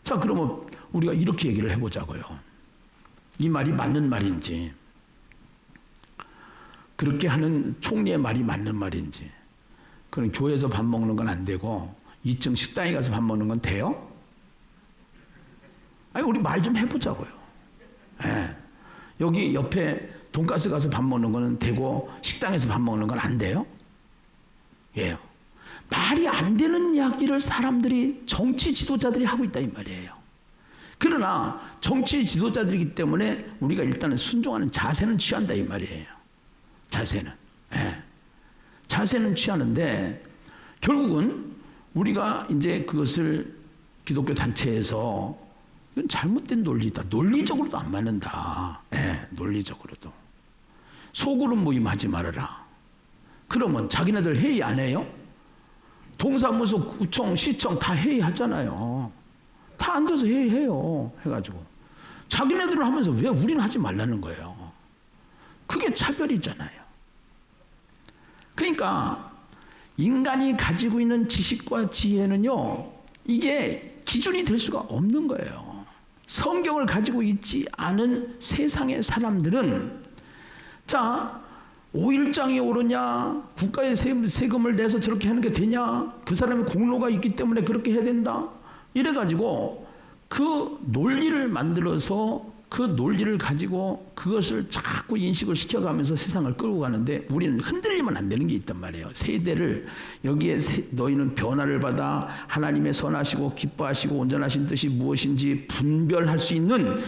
자, 그러면 우리가 이렇게 얘기를 해보자고요. 이 말이 맞는 말인지, 그렇게 하는 총리의 말이 맞는 말인지, 그럼 교회에서 밥 먹는 건 안 되고 2층 식당에 가서 밥 먹는 건 돼요? 아니, 우리 말 좀 해보자고요. 예. 여기 옆에 돈가스 가서 밥 먹는 거는 되고 식당에서 밥 먹는 건 안 돼요? 예. 말이 안 되는 이야기를 사람들이, 정치 지도자들이 하고 있다 이 말이에요. 그러나 정치 지도자들이기 때문에 우리가 일단은 순종하는 자세는 취한다 이 말이에요. 자세는. 예. 자세는 취하는데 결국은 우리가 이제 그것을 기독교 단체에서 이건 잘못된 논리다. 논리적으로도 안 맞는다. 예, 논리적으로도. 소그룹 모임하지 말아라. 그러면 자기네들 회의 안 해요? 동사무소, 구청, 시청 다 회의하잖아요. 다 앉아서 해요. 해가지고 자기네들은 하면서 왜 우리는 하지 말라는 거예요. 그게 차별이잖아요. 그러니까 인간이 가지고 있는 지식과 지혜는요, 이게 기준이 될 수가 없는 거예요. 성경을 가지고 있지 않은 세상의 사람들은, 자, 5일장이 오르냐, 국가에 세금을 내서 저렇게 하는 게 되냐, 그 사람의 공로가 있기 때문에 그렇게 해야 된다, 이래가지고 그 논리를 만들어서 그 논리를 가지고 그것을 자꾸 인식을 시켜가면서 세상을 끌고 가는데, 우리는 흔들리면 안 되는 게 있단 말이에요. 세대를, 여기에 너희는 변화를 받아 하나님의 선하시고 기뻐하시고 온전하신 뜻이 무엇인지 분별할 수 있는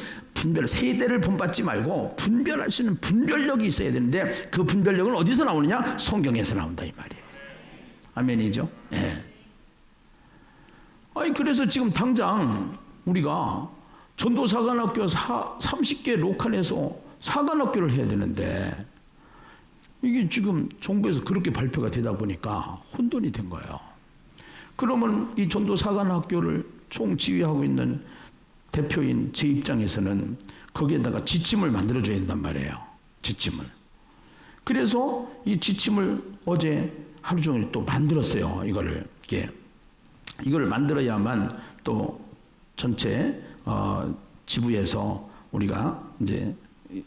세대를 본받지 말고 분별할 수 있는 분별력이 있어야 되는데, 그 분별력은 어디서 나오느냐? 성경에서 나온다, 이 말이에요. 아멘이죠? 예. 아니, 그래서 지금 당장 우리가 전도사관학교 30개 로칸에서 사관학교를 해야 되는데, 이게 지금 정부에서 그렇게 발표가 되다 보니까 혼돈이 된 거예요. 그러면 이 전도사관학교를 총지휘하고 있는 대표인 제 입장에서는 거기에다가 지침을 만들어줘야 된단 말이에요. 지침을. 그래서 이 지침을 어제 하루 종일 또 만들었어요. 이거를 만들어야만 또 전체 지부에서 우리가 이제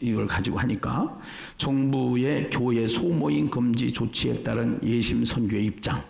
이걸 가지고 하니까, 정부의 교회 소모임 금지 조치에 따른 예심 선교의 입장,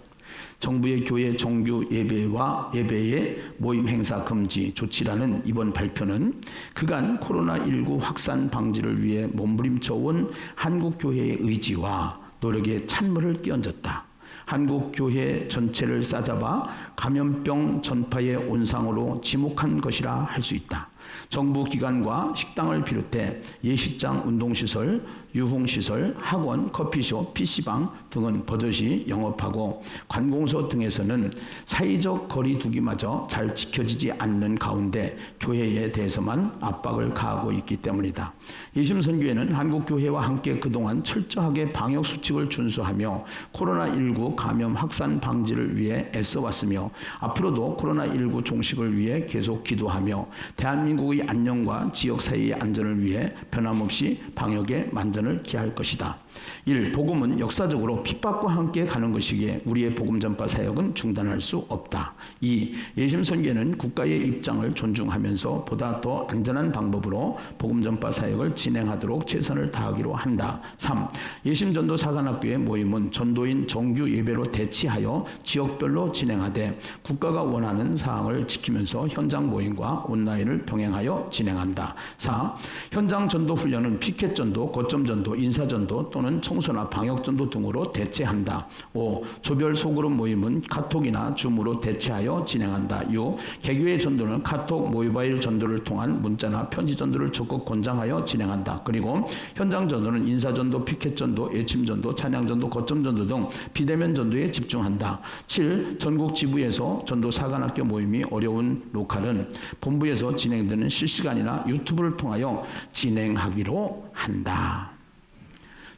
정부의 교회 정규 예배와 예배의 모임 행사 금지 조치라는 이번 발표는 그간 코로나19 확산 방지를 위해 몸부림쳐온 한국교회의 의지와 노력에 찬물을 끼얹었다. 한국교회 전체를 싸잡아 감염병 전파의 온상으로 지목한 것이라 할 수 있다. 정부 기관과 식당을 비롯해 예식장, 운동시설, 유흥시설, 학원, 커피숍, PC방 등은 버젓이 영업하고, 관공서 등에서는 사회적 거리 두기마저 잘 지켜지지 않는 가운데 교회에 대해서만 압박을 가하고 있기 때문이다. 예심선교회는 한국교회와 함께 그동안 철저하게 방역수칙을 준수하며 코로나19 감염 확산 방지를 위해 애써왔으며, 앞으로도 코로나19 종식을 위해 계속 기도하며 대한민국의 안녕과 지역사회의 안전을 위해 변함없이 방역에 만전을 기할 것이다. 1. 복음은 역사적으로 핍박과 함께 가는 것이기에 우리의 복음 전파 사역은 중단할 수 없다. 2. 예심선교회는 국가의 입장을 존중하면서 보다 더 안전한 방법으로 복음 전파 사역을 진행하도록 최선을 다하기로 한다. 3. 예심전도 사관학교의 모임은 전도인 정규 예배로 대치하여 지역별로 진행하되, 국가가 원하는 사항을 지키면서 현장 모임과 온라인을 병행하여 진행한다. 4. 현장 전도 훈련은 피켓 전도, 거점 전도, 인사 전도 또는 청소나 방역 전도 등으로 대체한다. 5. 조별 소그룹 모임은 카톡이나 줌으로 대체하여 진행한다. 6. 개교의 전도는 카톡, 모바일 전도를 통한 문자나 편지 전도를 적극 권장하여 진행한다. 그리고 현장 전도는 인사 전도, 피켓 전도, 예침 전도, 찬양 전도, 거점 전도 등 비대면 전도에 집중한다. 7. 전국 지부에서 전도 사관학교 모임이 어려운 로컬은 본부에서 진행되는 실시간이나 유튜브를 통하여 진행하기로 한다.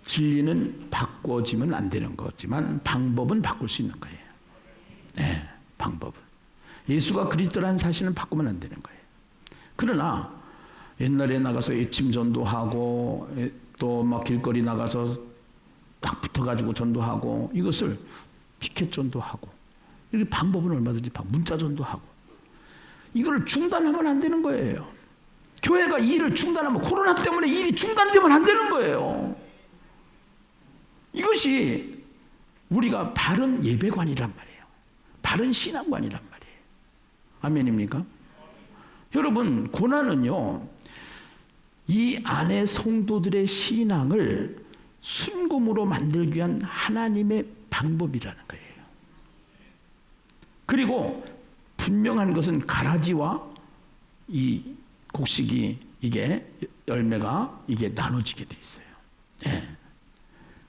진리는 바꿔지면 안 되는 거지만 방법은 바꿀 수 있는 거예요. 네, 방법은. 예수가 그리스도라는 사실은 바꾸면 안 되는 거예요. 그러나 옛날에 나가서 애침 전도하고 또 막 길거리 나가서 딱 붙어가지고 전도하고, 이것을 피켓 전도하고, 이렇게 방법은 얼마든지 문자 전도하고, 이걸 중단하면 안 되는 거예요. 교회가 이 일을 중단하면, 코로나 때문에 이 일이 중단되면 안 되는 거예요. 이것이 우리가 바른 예배관이란 말이에요. 바른 신앙관이란 말이에요. 아멘입니까? 여러분, 고난은요, 이 안에 성도들의 신앙을 순금으로 만들기 위한 하나님의 방법이라는 거예요. 그리고 분명한 것은 가라지와 이 곡식이, 이게 열매가 이게 나눠지게 돼 있어요. 네.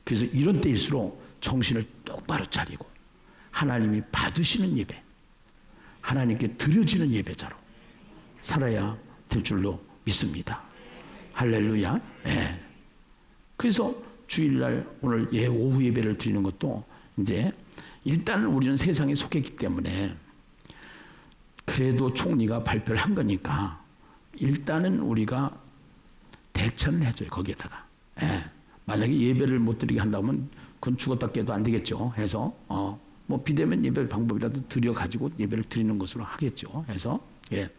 그래서 이런 때일수록 정신을 똑바로 차리고 하나님이 받으시는 예배, 하나님께 드려지는 예배자로 살아야 될 줄로 믿습니다. 할렐루야. 네. 그래서 주일날 오늘 오후 예배를 드리는 것도, 이제 일단 우리는 세상에 속했기 때문에 그래도 총리가 발표를 한 거니까 일단은 우리가 대처는 해줘요. 거기에다가. 예. 만약에 예배를 못 드리게 한다면 그건 죽었다 깨도 안 되겠죠. 해서 뭐 비대면 예배 방법이라도 드려 가지고 예배를 드리는 것으로 하겠죠. 해서 예.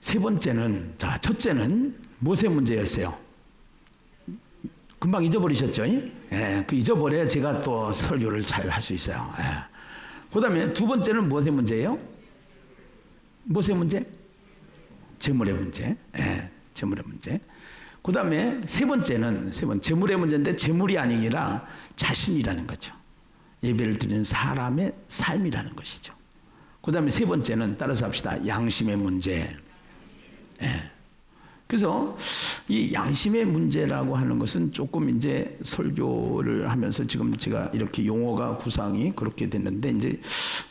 세 번째는 자 첫째는 무엇의 문제였어요? 금방 잊어버리셨죠? 예. 그 잊어버려야 제가 또 설교를 잘 할 수 있어요. 예. 그다음에 두 번째는 무엇의 문제예요? 무엇의 문제? 재물의 문제. 예. 재물의 문제. 그 다음에 세 번째는 재물의 문제인데 재물이 아니라 자신이라는 거죠. 예배를 드리는 사람의 삶이라는 것이죠. 그 다음에 세 번째는 따라서 합시다. 양심의 문제. 예. 그래서 이 양심의 문제라고 하는 것은 조금 이제 설교를 하면서 지금 제가 이렇게 용어가 구상이 그렇게 됐는데 이제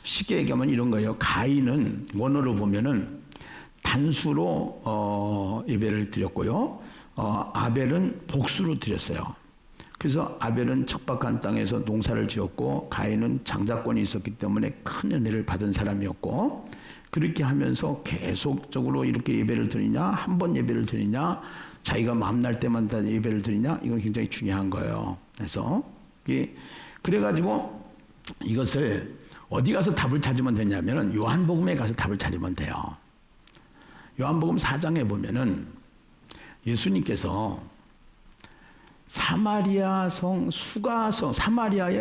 쉽게 얘기하면 이런 거예요. 가인은 원어로 보면은 단수로 예배를 드렸고요. 아벨은 복수로 드렸어요. 그래서 아벨은 척박한 땅에서 농사를 지었고 가인은 장자권이 있었기 때문에 큰 은혜를 받은 사람이었고 그렇게 하면서 계속적으로 이렇게 예배를 드리냐 한 번 예배를 드리냐 자기가 마음날 때만 다 예배를 드리냐 이건 굉장히 중요한 거예요. 그래서 그래가지고 이것을 어디 가서 답을 찾으면 되냐면은 요한복음에 가서 답을 찾으면 돼요. 요한복음 4장에 보면은 예수님께서 사마리아의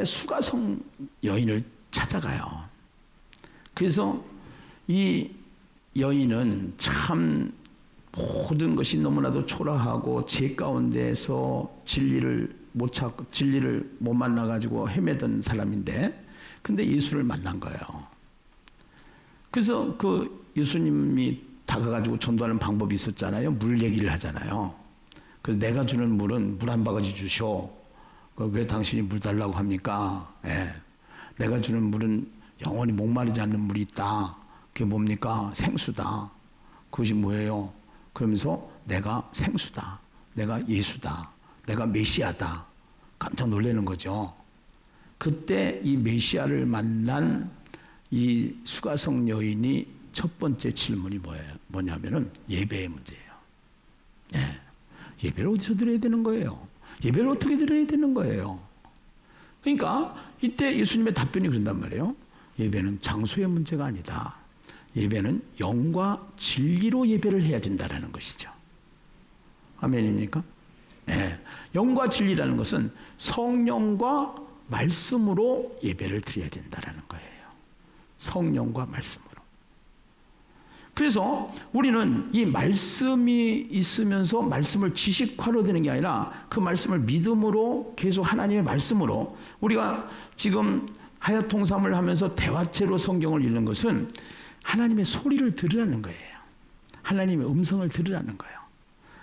수가성 여인을 찾아가요. 그래서 이 여인은 참 모든 것이 너무나도 초라하고 죄 가운데서 진리를 못 찾고 진리를 못 만나가지고 헤매던 사람인데 근데 예수를 만난 거예요. 그래서 그 예수님이 다가가지고 전도하는 방법이 있었잖아요. 물 얘기를 하잖아요. 그래서 내가 주는 물은 물 한 바가지 주셔. 왜 당신이 물 달라고 합니까? 예. 내가 주는 물은 영원히 목마르지 않는 물이 있다. 그게 뭡니까? 생수다. 그것이 뭐예요? 그러면서 내가 생수다. 내가 예수다. 내가 메시아다. 깜짝 놀라는 거죠. 그때 이 메시아를 만난 이 수가성 여인이 첫 번째 질문이 뭐냐면은 예배의 문제예요. 예. 예배를 어디서 드려야 되는 거예요? 예배를 어떻게 드려야 되는 거예요? 그러니까 이때 예수님의 답변이 그런단 말이에요. 예배는 장소의 문제가 아니다. 예배는 영과 진리로 예배를 해야 된다는 것이죠. 아멘입니까? 네. 영과 진리라는 것은 성령과 말씀으로 예배를 드려야 된다는 거예요. 성령과 말씀으로. 그래서 우리는 이 말씀이 있으면서 말씀을 지식화로 되는 게 아니라 그 말씀을 믿음으로 계속 하나님의 말씀으로 우리가 지금 하야통삼을 하면서 대화체로 성경을 읽는 것은 하나님의 소리를 들으라는 거예요. 하나님의 음성을 들으라는 거예요.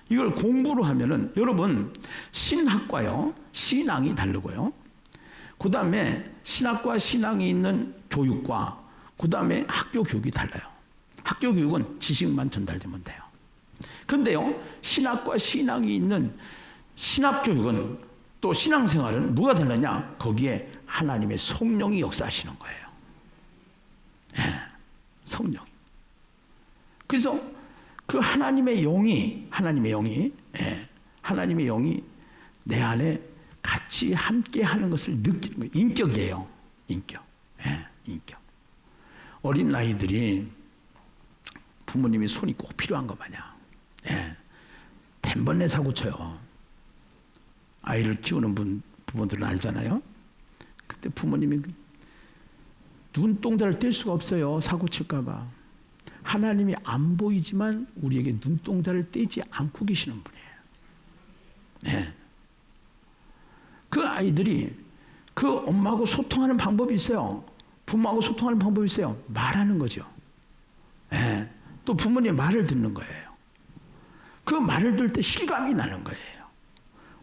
이걸 공부로 하면은 여러분 신학과요. 신앙이 다르고요. 그 다음에 신학과 신앙이 있는 교육과 그 다음에 학교 교육이 달라요. 학교 교육은 지식만 전달되면 돼요. 그런데요, 신학과 신앙이 있는 신학교육은 또 신앙생활은 뭐가 다르냐? 거기에 하나님의 성령이 역사하시는 거예요. 네, 성령. 그래서 그 하나님의 영이 내 안에 같이 함께 하는 것을 느끼는 거예요. 인격이에요. 인격. 네, 인격. 어린 아이들이 부모님이 손이 꼭 필요한 것 마냥 덴번에 사고 쳐요. 아이를 키우는 부모들은 알잖아요. 그때 부모님이 눈동자를 뗄 수가 없어요. 사고 칠까 봐. 하나님이 안 보이지만 우리에게 눈동자를 떼지 않고 계시는 분이에요. 네. 그 아이들이 그 엄마하고 소통하는 방법이 있어요. 부모하고 소통하는 방법이 있어요. 말하는 거죠. 네. 또 부모님 말을 듣는 거예요. 그 말을 들을 때 실감이 나는 거예요.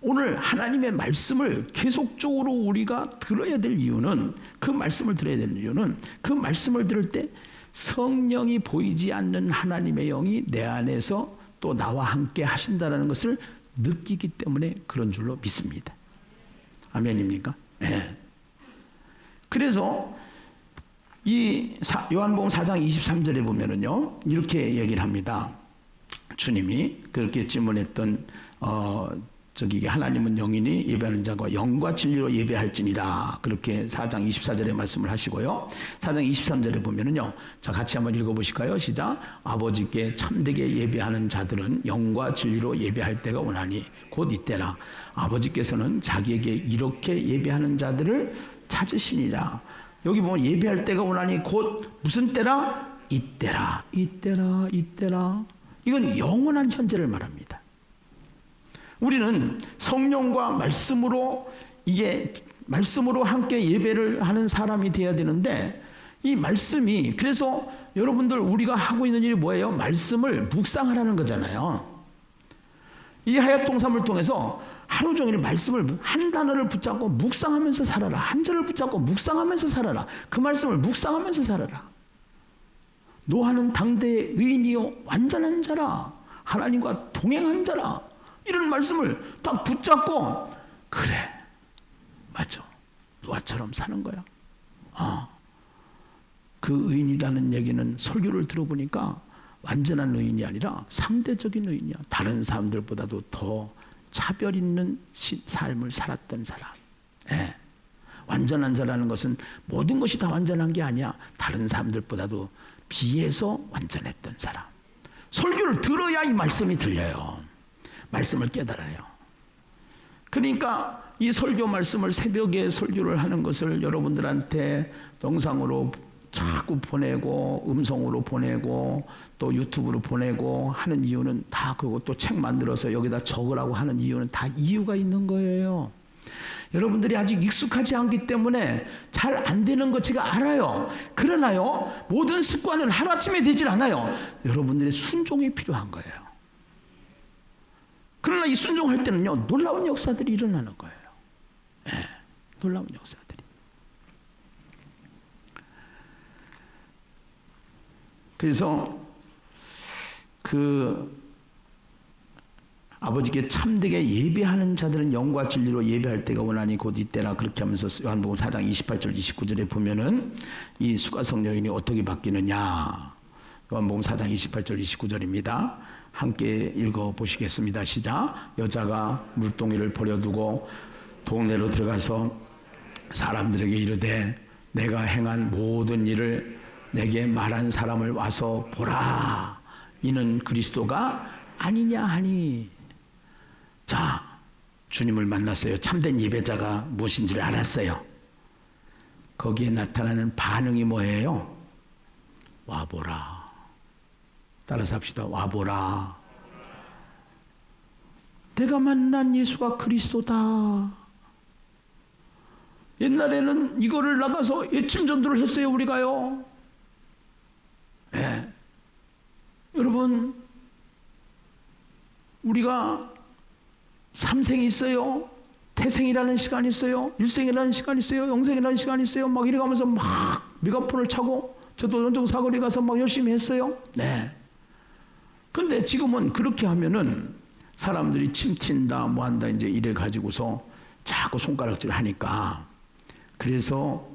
오늘 하나님의 말씀을 계속적으로 우리가 들어야 될 이유는 그 말씀을 들어야 되는 이유는 그 말씀을 들을 때 성령이 보이지 않는 하나님의 영이 내 안에서 또 나와 함께 하신다는 것을 느끼기 때문에 그런 줄로 믿습니다. 아멘입니까? 네. 그래서 요한복음 4장 23절에 보면은요, 이렇게 얘기를 합니다. 주님이 그렇게 질문했던 하나님은 영이니 예배하는 자가 영과 진리로 예배할지니라, 그렇게 4장 24절에 말씀을 하시고요. 4장 23절에 보면은요, 자 같이 한번 읽어보실까요? 시작. 아버지께 참되게 예배하는 자들은 영과 진리로 예배할 때가 오나니 곧 이때라. 아버지께서는 자기에게 이렇게 예배하는 자들을 찾으시니라. 여기 보면 예배할 때가 오나니 곧 무슨 때라? 이때라. 이때라. 이때라. 이건 영원한 현재를 말합니다. 우리는 성령과 말씀으로 함께 예배를 하는 사람이 되어야 되는데, 이 말씀이, 그래서 여러분들 우리가 하고 있는 일이 뭐예요? 말씀을 묵상하라는 거잖아요. 이 하약동산을 통해서 하루 종일 말씀을 한 단어를 붙잡고 묵상하면서 살아라. 한 절을 붙잡고 묵상하면서 살아라. 그 말씀을 묵상하면서 살아라. 노아는 당대의 의인이요 완전한 자라, 하나님과 동행한 자라, 이런 말씀을 딱 붙잡고, 그래 맞아, 노아처럼 사는 거야. 그 의인이라는 얘기는 설교를 들어보니까 완전한 의인이 아니라 상대적인 의인이야. 다른 사람들보다도 더 차별 있는 삶을 살았던 사람. 예. 완전한 자라는 것은 모든 것이 다 완전한 게 아니야. 다른 사람들보다도 비해서 완전했던 사람. 설교를 들어야 이 말씀이 들려요. 말씀을 깨달아요. 그러니까 이 설교 말씀을 새벽에 설교를 하는 것을 여러분들한테 영상으로 자꾸 보내고 음성으로 보내고 또 유튜브로 보내고 하는 이유는 다, 그리고 또 책 만들어서 여기다 적으라고 하는 이유는 다 이유가 있는 거예요. 여러분들이 아직 익숙하지 않기 때문에 잘 안 되는 것 제가 알아요. 그러나요, 모든 습관은 하루아침에 되질 않아요. 여러분들의 순종이 필요한 거예요. 그러나 이 순종할 때는요, 놀라운 역사들이 일어나는 거예요. 네, 놀라운 역사들이. 그래서 아버지께 참되게 예배하는 자들은 영과 진리로 예배할 때가 오나니 곧 이때라, 그렇게 하면서 요한복음 4장 28절 29절에 보면은 이 수가성 여인이 어떻게 바뀌느냐, 요한복음 4장 28절 29절입니다. 함께 읽어보시겠습니다. 시작. 여자가 물동이를 버려두고 동네로 들어가서 사람들에게 이르되 내가 행한 모든 일을 내게 말한 사람을 와서 보라. 이는 그리스도가 아니냐 하니. 자, 주님을 만났어요. 참된 예배자가 무엇인지를 알았어요. 거기에 나타나는 반응이 뭐예요? 와보라. 따라서 합시다. 와보라. 내가 만난 예수가 그리스도다. 옛날에는 이거를 나가서 예침 전도를 했어요. 우리가요. 네. 여러분, 우리가 삼생이 있어요. 태생이라는 시간이 있어요. 일생이라는 시간이 있어요. 영생이라는 시간이 있어요. 막 이래가면서 막 메가폰을 차고 저도 연정 사거리 가서 막 열심히 했어요. 네. 근데 지금은 그렇게 하면은 사람들이 침 튄다 뭐 한다 이제 이래 가지고서 자꾸 손가락질 하니까, 그래서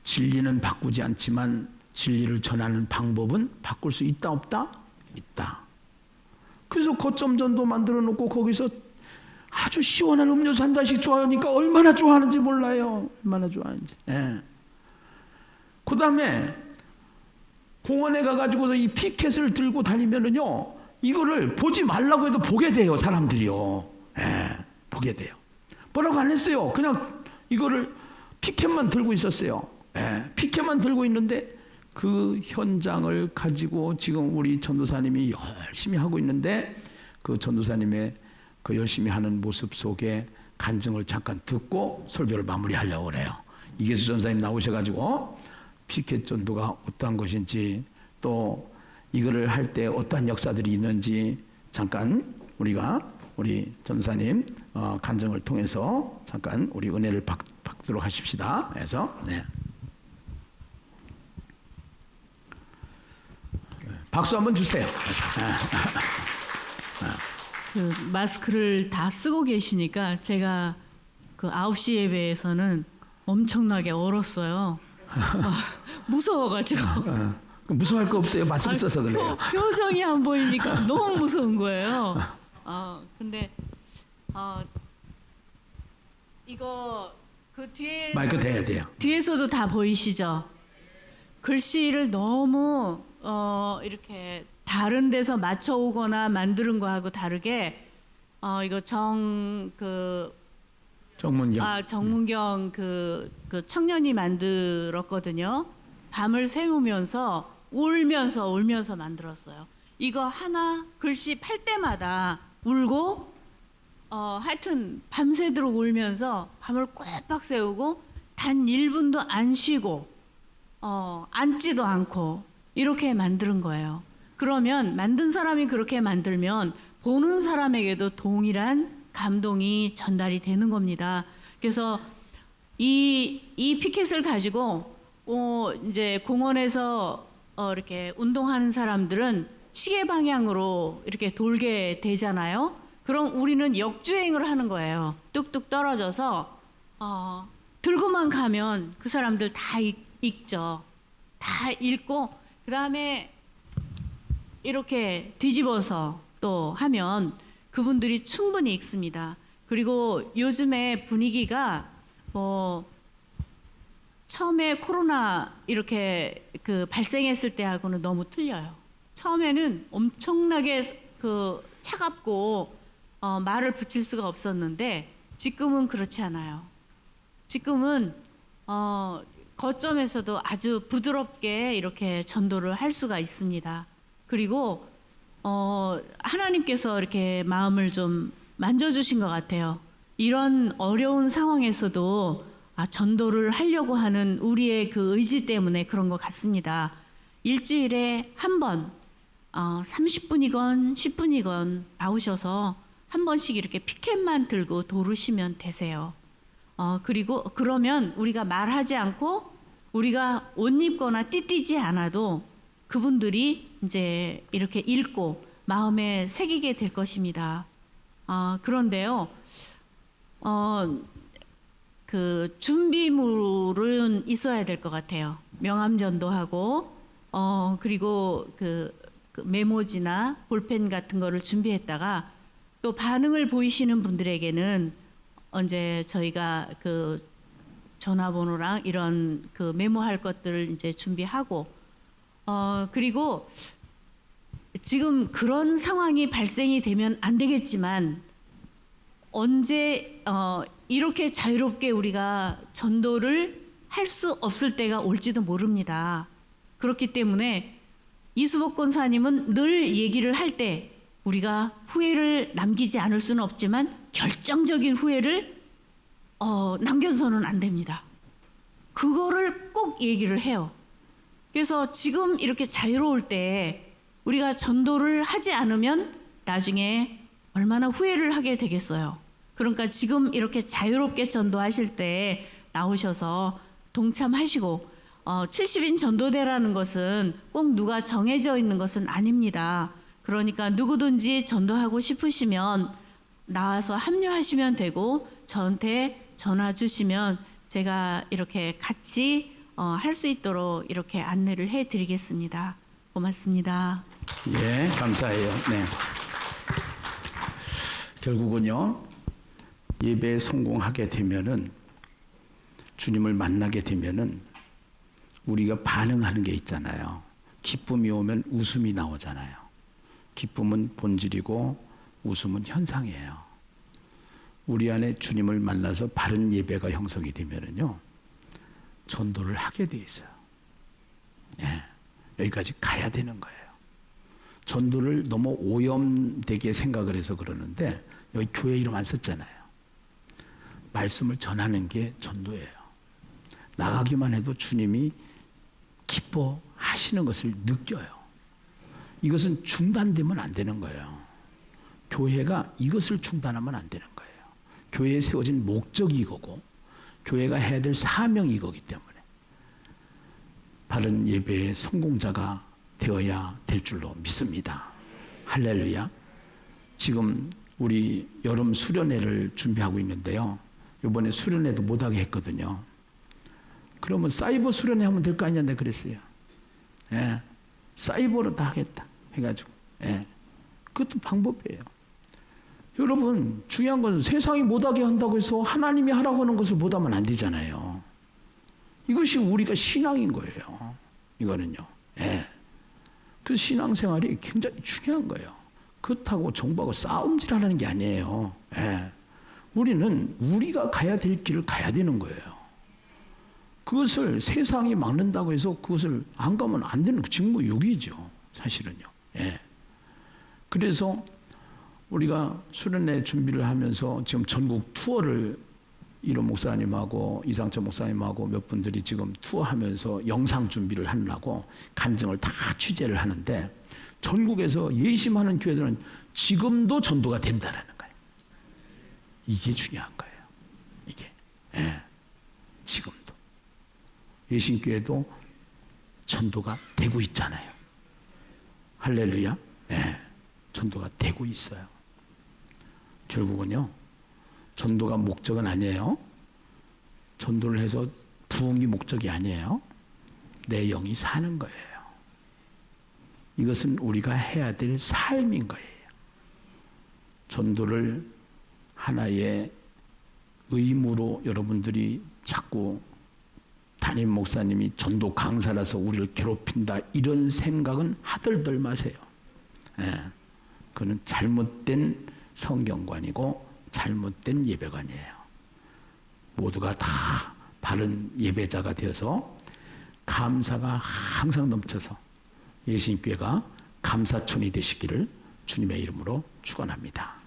진리는 바꾸지 않지만 진리를 전하는 방법은 바꿀 수 있다 없다? 있다. 그래서 거점 전도 만들어 놓고 거기서 아주 시원한 음료수 한 잔씩 좋아하니까 얼마나 좋아하는지 몰라요. 얼마나 좋아하는지. 예. 그 다음에 공원에 가가지고서 이 피켓을 들고 다니면은요, 이거를 보지 말라고 해도 보게 돼요. 사람들이요. 예, 보게 돼요. 뭐라고 안 했어요. 그냥 이거를 피켓만 들고 있었어요. 예, 피켓만 들고 있는데 그 현장을 가지고 지금 우리 전도사님이 열심히 하고 있는데, 그 전도사님의 그 열심히 하는 모습 속에 간증을 잠깐 듣고 설교를 마무리하려고 그래요. 이계수 전사님 나오셔가지고 피켓 전도가 어떠한 것인지, 또 이거를 할 때 어떠한 역사들이 있는지 잠깐 우리 전사님 간증을 통해서 잠깐 우리 은혜를 받도록 하십시다. 그래서 네. 박수 한번 주세요. 그 마스크를 다 쓰고 계시니까 제가 그 9시 예배에서는 엄청나게 얼었어요. 무서워가지고 무서워할 거 없어요. 마스크 써서 그래요. 표정이 안 보이니까 너무 무서운 거예요. 근데 이거 그 뒤에 마이크 대야 돼요. 뒤에서도 다 보이시죠? 글씨를 너무 이렇게 다른 데서 맞춰오거나 만드는 거하고 다르게 이거 정문경. 정문경 그 청년이 만들었거든요. 밤을 새우면서 울면서 만들었어요. 이거 하나 글씨 팔 때마다 울고 하여튼 밤새도록 울면서 밤을 꼬박 새우고 단 1분도 안 쉬고 앉지도 않고 이렇게 만드는 거예요. 그러면 만든 사람이 그렇게 만들면 보는 사람에게도 동일한 감동이 전달이 되는 겁니다. 그래서 이 피켓을 가지고 이제 공원에서 이렇게 운동하는 사람들은 시계 방향으로 이렇게 돌게 되잖아요. 그럼 우리는 역주행을 하는 거예요. 뚝뚝 떨어져서 들고만 가면 그 사람들 다 읽죠. 다 읽고 그 다음에 이렇게 뒤집어서 또 하면 그분들이 충분히 읽습니다. 그리고 요즘에 분위기가 처음에 코로나 이렇게 발생했을 때하고는 너무 틀려요. 처음에는 엄청나게 차갑고 말을 붙일 수가 없었는데 지금은 그렇지 않아요. 지금은 거점에서도 아주 부드럽게 이렇게 전도를 할 수가 있습니다. 그리고 하나님께서 이렇게 마음을 좀 만져주신 것 같아요. 이런 어려운 상황에서도 전도를 하려고 하는 우리의 그 의지 때문에 그런 것 같습니다. 일주일에 한 번 30분이건 10분이건 나오셔서 한 번씩 이렇게 피켓만 들고 도르시면 되세요. 그리고 그러면 우리가 말하지 않고 우리가 옷 입거나 띠띠지 않아도 그분들이 이제 이렇게 읽고 마음에 새기게 될 것입니다. 그런데요, 그 준비물은 있어야 될 것 같아요. 명함전도하고 그리고 그 메모지나 볼펜 같은 거를 준비했다가 또 반응을 보이시는 분들에게는 언제 저희가 그 전화번호랑 이런 그 메모할 것들을 이제 준비하고 그리고 지금 그런 상황이 발생이 되면 안 되겠지만 언제 이렇게 자유롭게 우리가 전도를 할 수 없을 때가 올지도 모릅니다. 그렇기 때문에 이수복 권사님은 늘 얘기를 할 때 우리가 후회를 남기지 않을 수는 없지만 결정적인 후회를 남겨서는 안 됩니다. 그거를 꼭 얘기를 해요. 그래서 지금 이렇게 자유로울 때 우리가 전도를 하지 않으면 나중에 얼마나 후회를 하게 되겠어요. 그러니까 지금 이렇게 자유롭게 전도하실 때 나오셔서 동참하시고 70인 전도대라는 것은 꼭 누가 정해져 있는 것은 아닙니다. 그러니까 누구든지 전도하고 싶으시면 나와서 합류하시면 되고 저한테 전화 주시면 제가 이렇게 같이 할 수 있도록 이렇게 안내를 해드리겠습니다. 고맙습니다. 예, 감사해요. 네. 결국은요, 예배에 성공하게 되면은 주님을 만나게 되면은 우리가 반응하는 게 있잖아요. 기쁨이 오면 웃음이 나오잖아요. 기쁨은 본질이고 웃음은 현상이에요. 우리 안에 주님을 만나서 바른 예배가 형성이 되면은요, 전도를 하게 돼 있어요. 예, 여기까지 가야 되는 거예요. 전도를 너무 오염되게 생각을 해서 그러는데 여기 교회 이름 안 썼잖아요. 말씀을 전하는 게 전도예요. 나가기만 해도 주님이 기뻐하시는 것을 느껴요. 이것은 중단되면 안 되는 거예요. 교회가 이것을 중단하면 안 되는 거예요. 교회에 세워진 목적이 이거고 교회가 해야 될 사명이 이거기 때문에 바른 예배의 성공자가 되어야 될 줄로 믿습니다. 할렐루야. 지금 우리 여름 수련회를 준비하고 있는데요. 이번에 수련회도 못하게 했거든요. 그러면 사이버 수련회 하면 될 거 아니냐 내가 그랬어요. 예. 사이버로 다 하겠다 해가지고. 예. 그것도 방법이에요. 여러분 중요한 건 세상이 못하게 한다고 해서 하나님이 하라고 하는 것을 못하면 안 되잖아요. 이것이 우리가 신앙인 거예요. 이거는요. 예. 그 신앙생활이 굉장히 중요한 거예요. 그렇다고 정부하고 싸움질하라는 게 아니에요. 예. 우리는 우리가 가야 될 길을 가야 되는 거예요. 그것을 세상이 막는다고 해서 그것을 안 가면 안 되는 직무유기죠. 사실은요. 예. 그래서 우리가 수련회 준비를 하면서 지금 전국 투어를 이로 목사님하고 이상철 목사님하고 몇 분들이 지금 투어하면서 영상 준비를 하느라고 간증을 다 취재를 하는데 전국에서 예심하는 교회들은 지금도 전도가 된다라는 거예요. 이게 중요한 거예요. 이게. 예. 지금도. 예신교회도 전도가 되고 있잖아요. 할렐루야. 예. 전도가 되고 있어요. 결국은요. 전도가 목적은 아니에요. 전도를 해서 부흥이 목적이 아니에요. 내 영이 사는 거예요. 이것은 우리가 해야 될 삶인 거예요. 전도를 하나의 의무로 여러분들이 자꾸 담임 목사님이 전도 강사라서 우리를 괴롭힌다 이런 생각은 하들들 마세요. 예. 그건 잘못된 성경관이고 잘못된 예배관이에요. 모두가 다 바른 예배자가 되어서 감사가 항상 넘쳐서 예수님교회가 감사촌이 되시기를 주님의 이름으로 축원합니다.